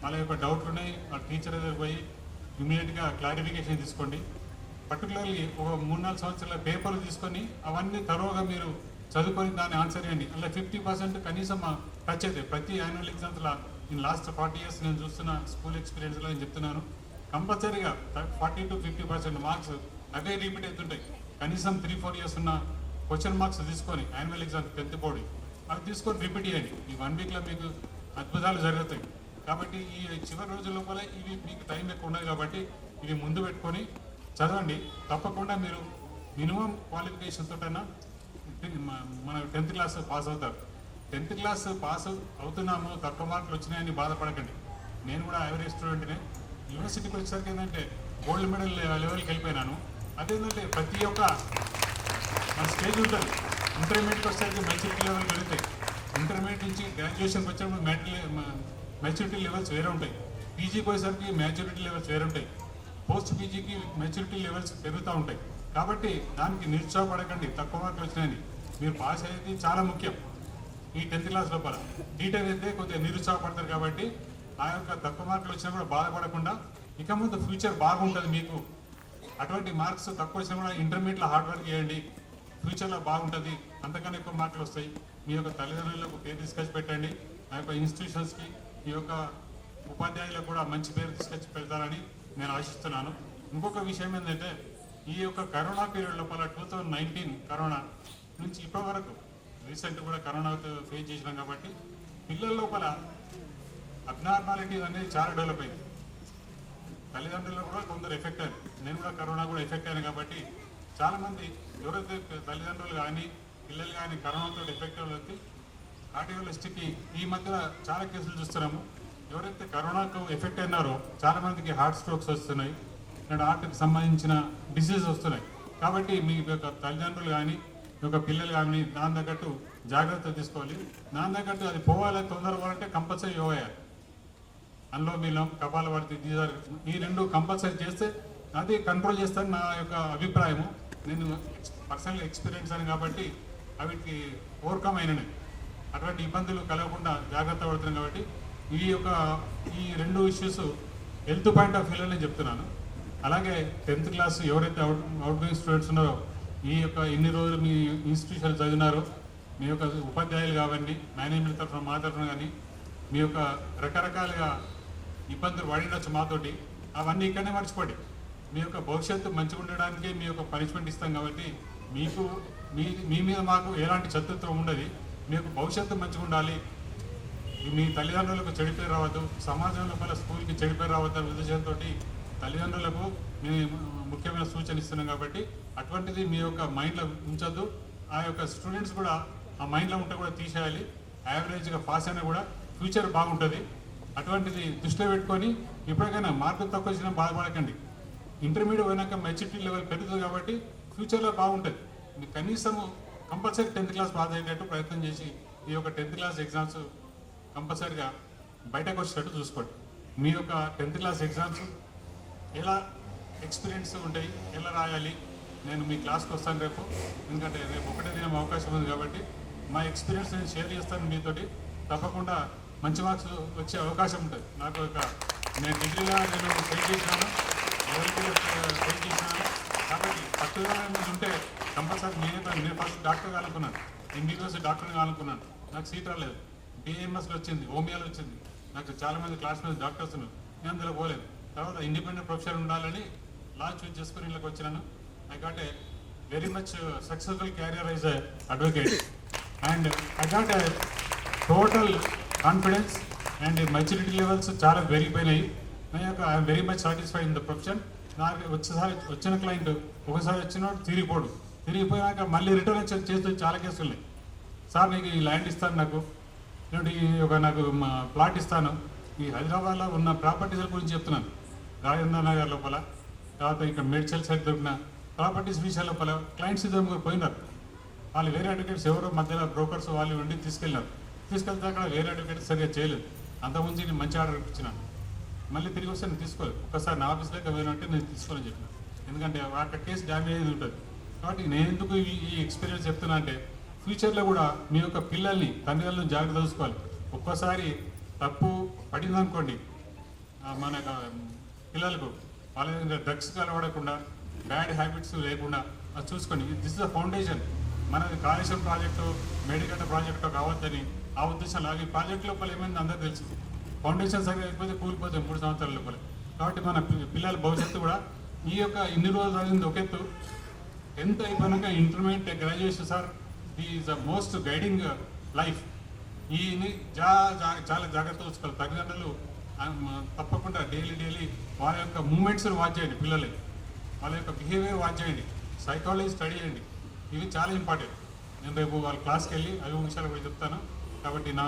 వాళ్ళ యొక్క డౌట్లు ఉన్నాయి ఆ టీచర్ దగ్గర పోయి ఇమీడియట్గా క్లారిఫికేషన్ తీసుకోండి. పర్టికులర్లీ ఒక 3-4 సంవత్సరాల పేపర్లు తీసుకొని అవన్నీ తరోగా మీరు చదువుకొని దాన్ని ఆన్సర్ చేయండి. అలా 50% కనీసం టచ్ అవుతాయి. ప్రతి యాన్యువల్ ఎగ్జామ్స్లో నేను లాస్ట్ 40 years నేను చూస్తున్న స్కూల్ ఎక్స్పీరియన్స్లో నేను చెప్తున్నాను, కంపల్సరీగా 40 to 50% మార్క్స్ అవే రిపీట్ అవుతుంటాయి. కనీసం 3-4 years ఉన్న క్వశ్చన్ మార్క్స్ తీసుకొని యాన్యువల్ ఎగ్జామ్ 10th బోర్డు అవి తీసుకొని రిపీట్ చేయండి. ఈ 1 weekలో మీకు అద్భుతాలు జరుగుతాయి. కాబట్టి ఈ చివరి రోజుల లోపల ఇవి మీకు టైం ఎక్కువ ఉండదు కాబట్టి ఇవి ముందు పెట్టుకొని చదవండి. తప్పకుండా మీరు మినిమం క్వాలిఫికేషన్ తోటైనా మన 10th క్లాస్ పాస్ అవుతారు. 10th క్లాస్ పాస్ అవుతున్నాము, తక్కువ మార్కులు వచ్చినాయని బాధపడకండి. నేను కూడా యావరేజ్ స్టూడెంట్నే. యూనివర్సిటీకి వచ్చేసరికి ఏంటంటే గోల్డ్ మెడల్ లెవెల్కి వెళ్ళిపోయినాను. అదేంటంటే ప్రతి ఒక్క మన స్టేజ్ ఉంటుంది. ఇంటర్మీడియట్కి వచ్చేసరికి మెచ్యూరిటీ లెవెల్ పెరుగుతాయి. ఇంటర్మీడియట్ నుంచి గ్రాడ్యుయేషన్కి వచ్చేటప్పుడు మెచ్యూరిటీ లెవెల్స్ వేరే ఉంటాయి. పీజీకి వచ్చేసరికి మెచ్యూరిటీ లెవెల్స్ వేరే ఉంటాయి. పోస్ట్ పీజీకి మెచ్యూరిటీ లెవెల్స్ పెరుగుతూ ఉంటాయి. కాబట్టి దానికి నిరుత్సాహపడకండి తక్కువ మార్కులు వచ్చినాయని. మీరు పాస్ అయ్యేది చాలా ముఖ్యం. ఈ 10th క్లాస్ లోపల టీచర్ అయితే కొద్దిగా నిరుత్సాహపడతారు. కాబట్టి ఆ యొక్క తక్కువ మార్కులు వచ్చినా కూడా బాధపడకుండా ఇక ముందు ఫ్యూచర్ బాగుంటుంది మీకు. అటువంటి మార్క్స్ తక్కువ వచ్చినా కూడా ఇంటర్మీడియట్లో హార్డ్ వర్క్ చేయండి, ఫ్యూచర్లో బాగుంటుంది. అంతకన్నా ఎక్కువ మార్కులు వస్తాయి. మీ యొక్క తల్లిదండ్రులకు పేరు తీసుకొచ్చి పెట్టండి. ఆ యొక్క ఇన్స్టిట్యూషన్స్కి ఈ యొక్క ఉపాధ్యాయులకు కూడా మంచి పేరు తీసుకొచ్చి పెడతారని నేను ఆశిస్తున్నాను. ఇంకొక విషయం ఏంటంటే ఈ యొక్క కరోనా పీరియడ్ లోపల 2019 కరోనా నుంచి ఇప్పటి వరకు రీసెంట్ కూడా కరోనాతో ఫేస్ చేసినాం కాబట్టి పిల్లల లోపల అబ్నార్మాలిటీ అనేది చాలా డెవలప్ అయింది. తల్లిదండ్రులు కూడా కొందరు ఎఫెక్ట్ అయ్యారు. నేను కూడా కరోనా కూడా ఎఫెక్ట్ అయ్యాను కాబట్టి చాలామంది ఎవరైతే తల్లిదండ్రులు కానీ పిల్లలు కానీ కరోనాతో ఎఫెక్ట్ అయ్యి కార్డియాలజిస్ట్కి ఈ మధ్య చాలా కేసులు చూస్తున్నాము. ఎవరైతే కరోనాకు ఎఫెక్ట్ అయినారో చాలామందికి హార్ట్ స్ట్రోక్స్ వస్తున్నాయి, అండ్ హార్ట్కి సంబంధించిన డిసీజ్ వస్తున్నాయి. కాబట్టి మీ యొక్క తల్లిదండ్రులు కానీ మీ యొక్క పిల్లలు కానీ దాని తగ్గట్టు జాగ్రత్త తీసుకోవాలి. దాని తగ్గట్టు అది పోవాలి, తొందరగా పోవాలంటే కంపల్సరీ యోగా చేయాలి. అందులో మీలో కపాలభాతి ఈ 2 కంపల్సరీ చేస్తే అది కంట్రోల్ చేస్తాను నా యొక్క అభిప్రాయము. నేను పర్సనల్ ఎక్స్పీరియన్స్ అని కాబట్టి అవిటికి ఓవర్కమ్ అయినాయి. అటువంటి ఇబ్బందులు కలగకుండా జాగ్రత్త పడుతున్నాను. కాబట్టి ఈ 2 ఇష్యూస్ హెల్త్ పాయింట్ ఆఫ్ వ్యూలోనే చెప్తున్నాను. అలాగే 10th క్లాస్ ఎవరైతే అవుట్ గోయింగ్ స్టూడెంట్స్ ఉన్నారో ఈ యొక్క ఎన్ని రోజులు మీ ఇన్స్టిట్యూషన్ చదివినారో మీ యొక్క ఉపాధ్యాయులు కావండి, మేనేజ్మెంట్ తరఫున మా తరఫున కానీ మీ యొక్క రకరకాలుగా ఇబ్బందులు పడినచ్చు మాతోటి, అవన్నీ ఇక్కడనే మర్చిపోండి. మీ యొక్క భవిష్యత్తు మంచిగా ఉండడానికే మీ యొక్క పనిష్మెంట్ ఇస్తాం. కాబట్టి మీకు మీ మీద మాకు ఎలాంటి శత్రుత్వం ఉండదు. మీ యొక్క భవిష్యత్తు మంచిగా ఉండాలి. మీ తల్లిదండ్రులకు చెడిపేరు రావద్దు, సమాజం లోపల స్కూల్కి చెడిపేరు రావద్దు అనే ఉద్దేశంతో తల్లిదండ్రులకు మేము ముఖ్యమైన సూచన ఇస్తున్నాం. కాబట్టి అటువంటిది మీ యొక్క మైండ్లో ఉంచొద్దు. ఆ యొక్క స్టూడెంట్స్ కూడా ఆ మైండ్లో ఉంటే కూడా తీసేయాలి. యావరేజ్గా పాస్ అయినా కూడా ఫ్యూచర్ బాగుంటుంది. అటువంటిది దృష్టిలో పెట్టుకొని ఎప్పటికైనా మార్కులు తక్కువ వచ్చినా బాధపడకండి. ఇంటర్మీడియట్ పోయినాక మెచ్యూరిటీ లెవెల్ పెరుగుతుంది కాబట్టి ఫ్యూచర్లో బాగుంటుంది. మీకు కనీసం కంపల్సరీ 10th క్లాస్ పాస్ అయ్యేటట్టు ప్రయత్నం చేసి ఈ యొక్క 10th క్లాస్ ఎగ్జామ్స్ కంపల్సరీగా బయటకు వచ్చేటట్టు చూసుకోండి. మీ యొక్క 10th క్లాస్ ఎగ్జామ్స్ ఎలా ఎక్స్పీరియన్స్ ఉంటాయి, ఎలా రాయాలి, నేను మీ క్లాస్కి వస్తాను రేపు. ఎందుకంటే రేపు ఒకటే దినం అవకాశం ఉంది కాబట్టి మా ఎక్స్పీరియన్స్ నేను షేర్ చేస్తాను మీతోటి. తప్పకుండా మంచి మార్క్స్ వచ్చే అవకాశం ఉంటుంది. నాకు నేను డిగ్రీలో నేను ఫెయిల్ చేసినాను, ఎవరికి ఫెయిల్ చేసినాను. కాబట్టి పట్టుదల మీద ఉంటే కంపల్సరీ నేను ఫస్ట్ డాక్టర్ కావాలనుకున్నాను, MBBS డాక్టర్ని కావాలనుకున్నాను. నాకు సీట్ రాలేదు. BAMSలో వచ్చింది, హోమియోలో వచ్చింది. నాకు చాలామంది క్లాస్మేట్స్ డాక్టర్స్ ఉన్నారు, నేను అందులో పోలేదు. తర్వాత ఇండిపెండెంట్ ప్రొఫెసర్ ఉండాలని లా చూస్ చేసుకుని ఇళ్ళకి వచ్చినాను. I got a very much successful career as a advocate. And I got a total confidence and maturity levels చాలా పెరిగిపోయినాయి. I'm very much satisfied in the profession. నాకు వచ్చిన క్లయింట్ ఒకసారి వచ్చినోడు తిరిగిపోయాక మళ్ళీ రిటర్న్ చేస్తూ చాలా కేసులు ఉన్నాయి. సార్ నీకు ఈ ల్యాండ్ ఇస్తాను, నాకు నాకు ప్లాట్ ఇస్తాను. ఈ హైదరాబాద్లో ఉన్న ప్రాపర్టీస్ గురించి చెప్తున్నాను. రాజేంద్ర నగర్ లోపల, తర్వాత ఇక్కడ మేడ్చల్ సైడ్ దొరికిన ప్రాపర్టీస్ విషయాల లోపల క్లయింట్స్ ఇద్దరు పోయినారు. వాళ్ళు వేరే అడ్వకేట్స్ ఎవరో మధ్యలో బ్రోకర్స్ వాళ్ళు ఉండి తీసుకెళ్తే అక్కడ వేరే అడ్వకేట్స్ సరిగ్గా చేయలేదు. అంతకుముందు నేను మంచి ఆర్డర్ ఇచ్చినాను. మళ్ళీ తిరిగి వస్తే నేను తీసుకోలేదు. ఒక్కసారి నా ఆఫీస్లోకి పోయినట్టే నేను తీసుకోవాలని చెప్పిన. ఎందుకంటే అక్కడ కేసు డ్యామేజ్ అయ్యేది ఉంటుంది. కాబట్టి నేను ఎందుకు ఈ ఎక్స్పీరియన్స్ చెప్తున్నా అంటే ఫ్యూచర్లో కూడా మీ యొక్క పిల్లల్ని తల్లిదండ్రులను జాగ్రత్త చూసుకోవాలి. ఒక్కోసారి తప్పు పడిందనుకోండి, మన పిల్లలకు వాళ్ళ డ్రగ్స్కి అలవడకుండా, బ్యాడ్ హ్యాబిట్స్ లేకుండా అది చూసుకోండి. This is the foundation. మనది కాళేశ్వరం ప్రాజెక్టు, మేడిగడ్డ ప్రాజెక్టు కావద్దని ఆ ఉద్దేశం. ఈ ప్రాజెక్ట్ లోపల ఏమైంది అందరూ తెలుసు. ఫౌండేషన్ సరిగ్గా అయిపోతే కూలిపోతే 3 సంవత్సరాల లోపల. కాబట్టి మన పిల్లల భవిష్యత్తు కూడా ఈ యొక్క ఇన్ని రోజులు అయింది ఒక ఎత్తు. 10th అయిపోయినాక intermediate, graduation sir is the most guiding life. ఈని చాలా జాగ్రత్త చూసుకోవాలి. తల్లిదండ్రులు తప్పకుండా డైలీ వాళ్ళ యొక్క మూమెంట్స్ వాచ్ చేయండి. పిల్లలకి వాళ్ళ యొక్క బిహేవియర్ వాచ్ చేయండి. సైకాలజీ స్టడీ చేయండి. ఇవి చాలా ఇంపార్టెంట్. నేను రేపు వాళ్ళ క్లాస్కి వెళ్ళి అవి విషయాలు కూడా చెప్తాను. కాబట్టి నా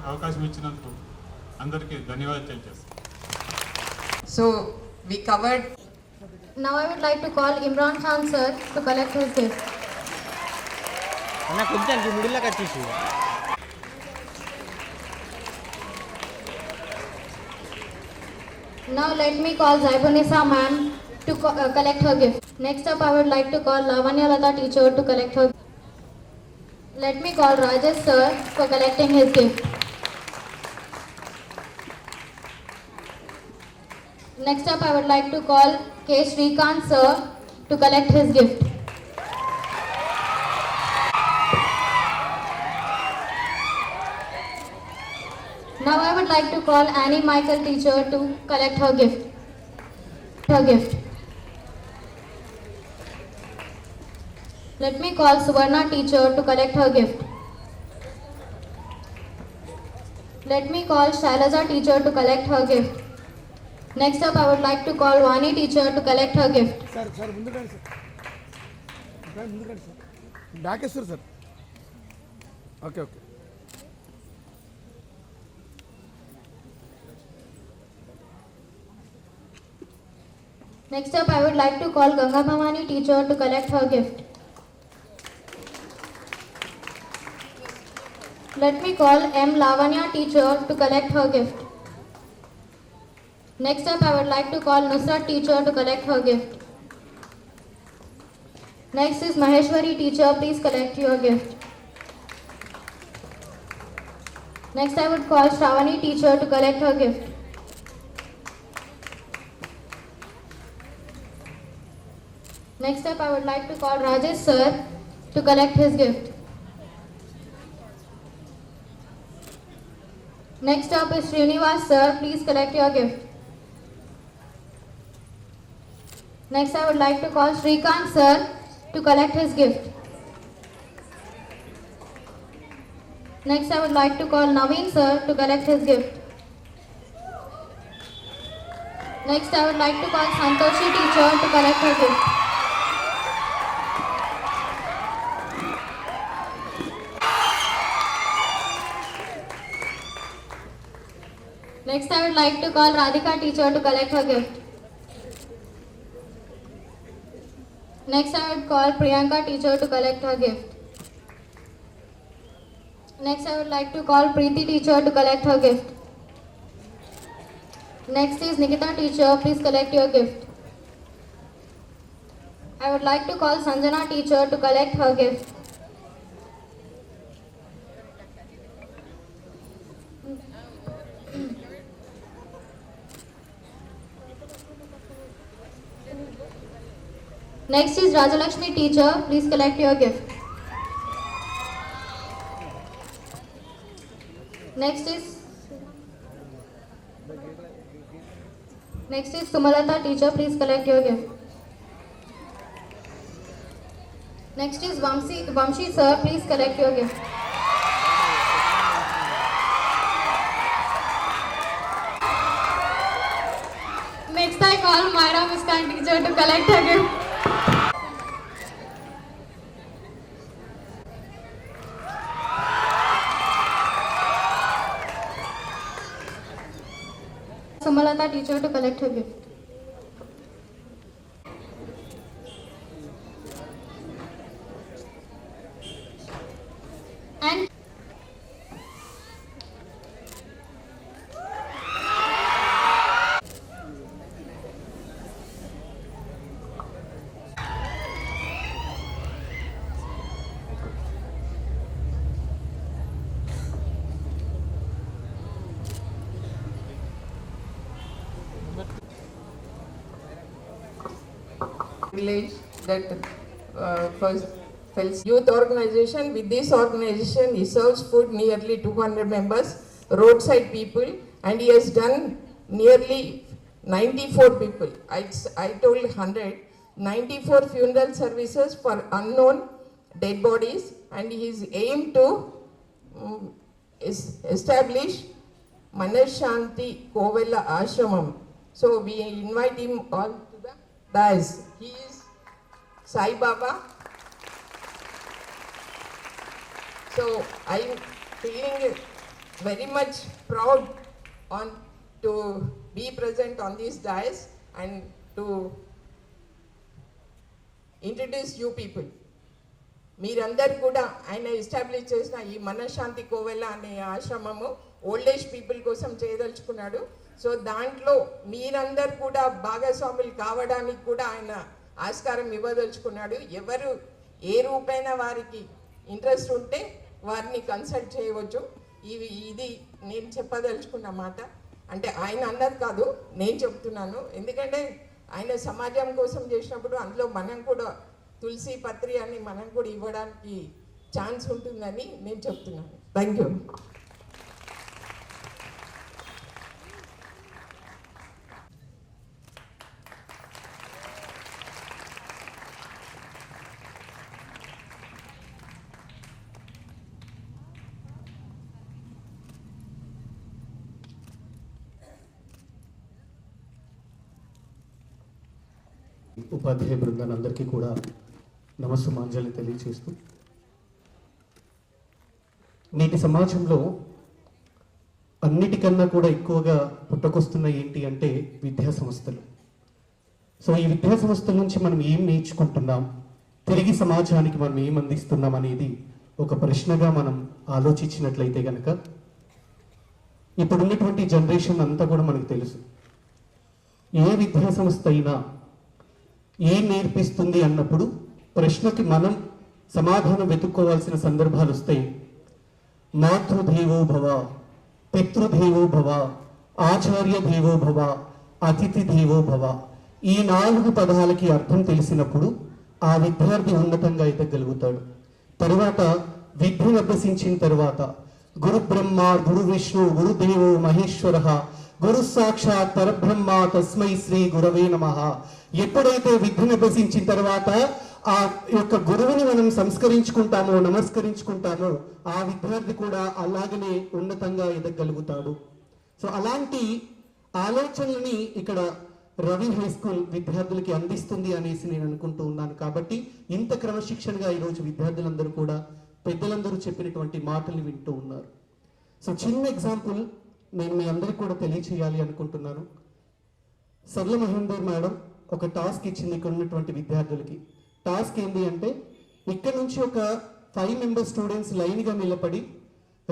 అవకాశం ఇచ్చినందుకు అందరికీ ధన్యవాదాలు తెలియజేస్తాను. So we covered. Now I would like to call Imran Khan sir to collect his gift. Now let me call Zaibunisa ma'am to collect her gift. Next up I would like to call Lavanya Lata teacher to collect her. Let me call Rajesh sir for collecting his gift. Next up I would like to call K. Srikant sir to collect his gift. Now I would like to call Annie Michael teacher to collect her gift. Let me call Suvarna teacher to collect her gift. Let me call Shailaja teacher to collect her gift. Next up I would like to call Vani teacher to collect her gift. Sir, ముందుకండి sir. Dakeshwar sir. Okay. Next up I would like to call Ganga Bhavani teacher to collect her gift. Let me call M. Lavanya teacher to collect her gift. Next up I would like to call Nusrat teacher to collect her gift. Next is Maheshwari teacher, please collect your gift. Next I would call Shravani teacher to collect her gift. Next up I would like to call Rajesh sir to collect his gift. Next up is Srinivas sir, please collect your gift. Next I would like to call Srikant sir to collect his gift. Next I would like to call Naveen sir to collect his gift. Next I would like to call Santoshi teacher to collect her gift. Next I would like to call Radhika teacher to collect her gift. Next I would call Priyanka teacher to collect her gift. Next I would like to call Preeti teacher to collect her gift. Next is Nikita teacher, please collect your gift. I would like to call Sanjana teacher to collect her gift. Next is Rajalakshmi teacher, please collect your gift. Next is Sumalata teacher, please collect your gift. Next is Vamshi sir, please collect your gift. Next I call Myra Muskan teacher to collect her gift. Sumalata teacher to collect her gift. And village that first youth organization. With this organization, he serves food nearly 200 members, roadside people, and he has done nearly 94 people. I told 100, 94 funeral services for unknown dead bodies, and his aim to establish Manashanti Kovella Ashramam. So we invite him all to the dais. He is Sai Baba. So I am feeling very much proud to be present on this dais and to introduce you people. మీరందరూ కూడా ఆయన establish చేసిన ఈ మనశ్శాంతి కోవెల అనే ఆశ్రమము old age people కోసం చేయదలుచుకున్నాడు. So దాంట్లో మీరందరూ కూడా భాగస్వాములు కావడానికి కూడా ఆయన ఆస్కారం ఇవ్వదలుచుకున్నాడు. ఎవరు ఏ రూపైన వారికి ఇంట్రెస్ట్ ఉంటే వారిని కన్సల్ట్ చేయవచ్చు. ఇది నేను చెప్పదలుచుకున్న మాట. అంటే ఆయన అన్నది కాదు, నేను చెప్తున్నాను. ఎందుకంటే ఆయన సమాజం కోసం చేసినప్పుడు అందులో మనం కూడా తులసి పత్రి అని మనం కూడా ఇవ్వడానికి ఛాన్స్ ఉంటుందని నేను చెప్తున్నాను. Thank you. ఉపాధ్యాయ బృందాన్ని అందరికీ కూడా నమస్సుమాంజలి తెలియచేస్తూ, నేటి సమాజంలో అన్నిటికన్నా కూడా ఎక్కువగా పుట్టుకొస్తున్న ఏంటి అంటే విద్యా సంస్థలు. సో ఈ విద్యా సంస్థల నుంచి మనం ఏం నేర్చుకుంటున్నాం, తిరిగి సమాజానికి మనం ఏం అందిస్తున్నాం అనేది ఒక ప్రశ్నగా మనం ఆలోచించినట్లయితే కనుక ఇప్పుడున్నటువంటి జనరేషన్ అంతా కూడా మనకు తెలుసు. ఏ విద్యా సంస్థ అయినా ఏం నేర్పిస్తుంది అన్నప్పుడు ప్రశ్నకి మనం సమాధానం వెతుక్కోవాల్సిన సందర్భాలు వస్తాయి. మాతృదేవో భవ, పితృదేవో భవ, ఆచార్య దేవో భవ, అతిథి దేవో భవ. ఈ 4 పదాలకి అర్థం తెలిసినప్పుడు ఆ విద్యార్థి ఉన్నతంగా ఎదగలుగుతాడు. తర్వాత విద్యను అభ్యసించిన తర్వాత గురు బ్రహ్మ, గురు విష్ణు, గురుదేవో మహేశ్వర, గురు సాక్షాత్ పరబ్రహ్మ తస్మై శ్రీ గురవే నమః. ఎప్పుడైతే విద్యను అభ్యసించిన తర్వాత ఆ యొక్క గురువుని మనం సంస్కరించుకుంటామో, నమస్కరించుకుంటామో, ఆ విద్యార్థి కూడా అలాగనే ఉన్నతంగా ఎదగలుగుతాడు. సో అలాంటి ఆలోచనలని ఇక్కడ రవి హై స్కూల్ విద్యార్థులకి అందిస్తుంది అనేసి నేను అనుకుంటూ ఉన్నాను. కాబట్టి ఇంత క్రమశిక్షణగా ఈరోజు విద్యార్థులందరూ కూడా పెద్దలందరూ చెప్పినటువంటి మాటలు వింటూ ఉన్నారు. సో చిన్న ఎగ్జాంపుల్ నేను మీ అందరికీ కూడా తెలియచేయాలి అనుకుంటున్నాను. సర్ల మహేందర్ మేడం ఒక టాస్క్ ఇచ్చింది ఇక్కడ ఉన్నటువంటి విద్యార్థులకి. టాస్క్ ఏంటి అంటే, ఇక్కడ నుంచి ఒక 5 మెంబర్ స్టూడెంట్స్ లైన్గా నిలబడి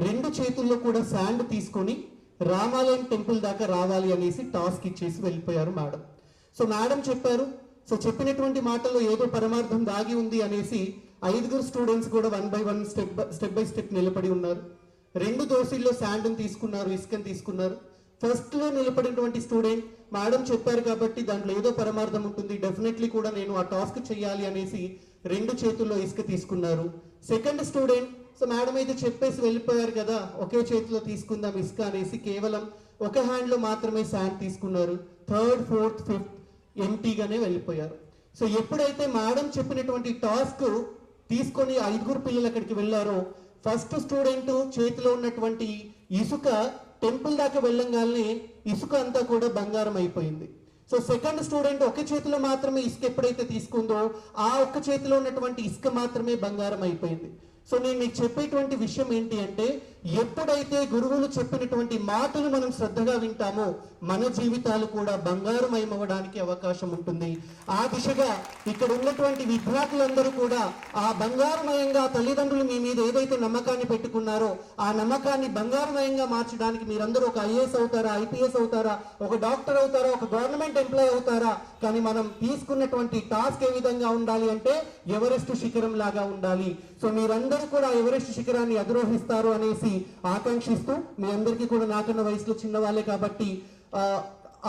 2 చేతుల్లో కూడా శాండ్ తీసుకొని రామాలయం టెంపుల్ దాకా రావాలి అనేసి టాస్క్ ఇచ్చేసి వెళ్ళిపోయారు మేడం. సో మేడం చెప్పారు, సో చెప్పినటువంటి మాటల్లో ఏదో పరమార్థం దాగి ఉంది అనేసి 5 స్టూడెంట్స్ కూడా 1 by 1 స్టెప్ బై స్టెప్ నిలబడి ఉన్నారు. 2 దోసిల్లో శాండ్ని తీసుకున్నారు, ఇసుకని తీసుకున్నారు. ఫస్ట్లో నిలబడినటువంటి స్టూడెంట్ మేడం చెప్పారు కాబట్టి దాంట్లో ఏదో పరమార్థం ఉంటుంది, డెఫినెట్లీ కూడా నేను ఆ టాస్క్ చేయాలి అనేసి 2 చేతుల్లో ఇసుక తీసుకున్నారు. సెకండ్ స్టూడెంట్, సో మేడం అయితే చెప్పేసి వెళ్ళిపోయారు కదా, ఒకే చేతిలో తీసుకుందాం ఇసుక అనేసి కేవలం ఒక హ్యాండ్లో మాత్రమే శాండ్ తీసుకున్నారు. థర్డ్, ఫోర్త్, ఫిఫ్త్ ఎంటీగానే వెళ్ళిపోయారు. సో ఎప్పుడైతే మేడం చెప్పినటువంటి టాస్క్ తీసుకొని 5 పిల్లలు అక్కడికి వెళ్ళారో ఫస్ట్ స్టూడెంట్ చేతిలో ఉన్నటువంటి ఇసుక టెంపుల్ దాకా వెళ్ళంగానే ఇసుక అంతా కూడా బంగారం అయిపోయింది. సో సెకండ్ స్టూడెంట్ ఒక చేతిలో మాత్రమే ఇసుక ఎప్పుడైతే తీసుకుందో ఆ ఒక్క చేతిలో ఉన్నటువంటి ఇసుక మాత్రమే బంగారం అయిపోయింది. సో నేను మీకు చెప్పేటువంటి విషయం ఏంటి అంటే, ఎప్పుడైతే గురువులు చెప్పినటువంటి మాటలు మనం శ్రద్ధగా వింటామో మన జీవితాలు కూడా బంగారుమయమవడానికి అవకాశం ఉంటుంది. ఆ దిశగా ఇక్కడ ఉన్నటువంటి విద్యార్థులందరూ కూడా ఆ బంగారుమయంగా తల్లిదండ్రులు మీ మీద ఏదైతే నమ్మకాన్ని పెట్టుకున్నారో ఆ నమ్మకాన్ని బంగారుమయంగా మార్చడానికి మీరందరూ ఒక ఐఏఎస్ అవుతారా, ఐపీఎస్ అవుతారా, ఒక డాక్టర్ అవుతారా, ఒక గవర్నమెంట్ ఎంప్లాయీ అవుతారా, కానీ మనం తీసుకున్నటువంటి టాస్క్ ఏ విధంగా ఉండాలి అంటే ఎవరెస్ట్ శిఖరం లాగా ఉండాలి. సో మీరందరూ కూడా ఎవరెస్ట్ శిఖరాన్ని అధిరోహిస్తారు అనేసి ఆకాంక్షిస్తూ, మీ అందరికీ కూడా నాకన్నా వయసులో చిన్నవాళ్ళే కాబట్టి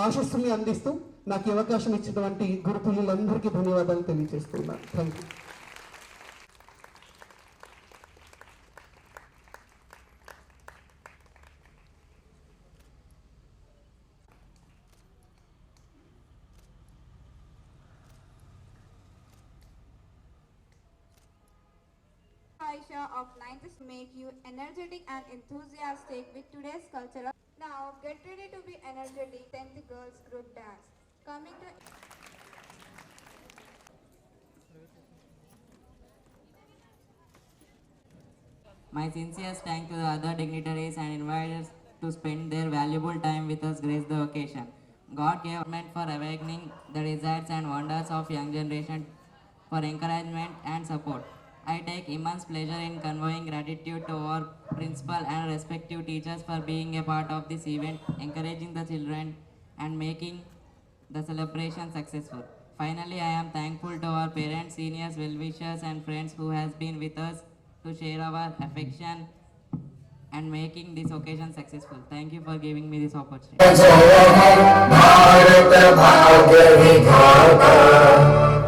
ఆశస్సుని అందిస్తూ నాకు ఈ అవకాశం ఇచ్చినటువంటి గురు పిల్లలందరికీ ధన్యవాదాలు తెలియజేస్తున్నాను. Thank you. Aisha of 9th make you energetic and enthusiastic with today's cultural. Now get ready to be energetic. 10th girls group dance. Coming to My sincerest thanks to the other dignitaries and inviters to spend their valuable time with us grace the occasion. God gave meant for awakening the desires and wonders of young generation for encouragement and support. I take immense pleasure in conveying gratitude to our principal and respective teachers for being a part of this event, encouraging the children and making the celebration successful. Finally, I am thankful to our parents, seniors, well-wishers and friends who has been with us to share our affection and making this occasion successful. Thank you for giving me this opportunity.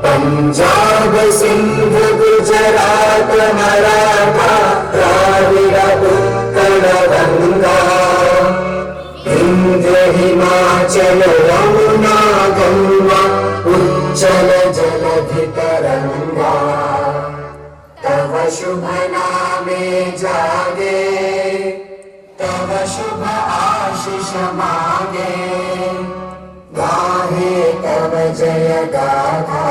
Punjab Sindh Gujarat Maratha Dravida Utkal Ganga Vindhya Himachal Yamuna Ganga उज्जल जलधि तरंगा तव शुभ नामे जागे तव शुभ आशीष मांगे गाहे तव जय गाथा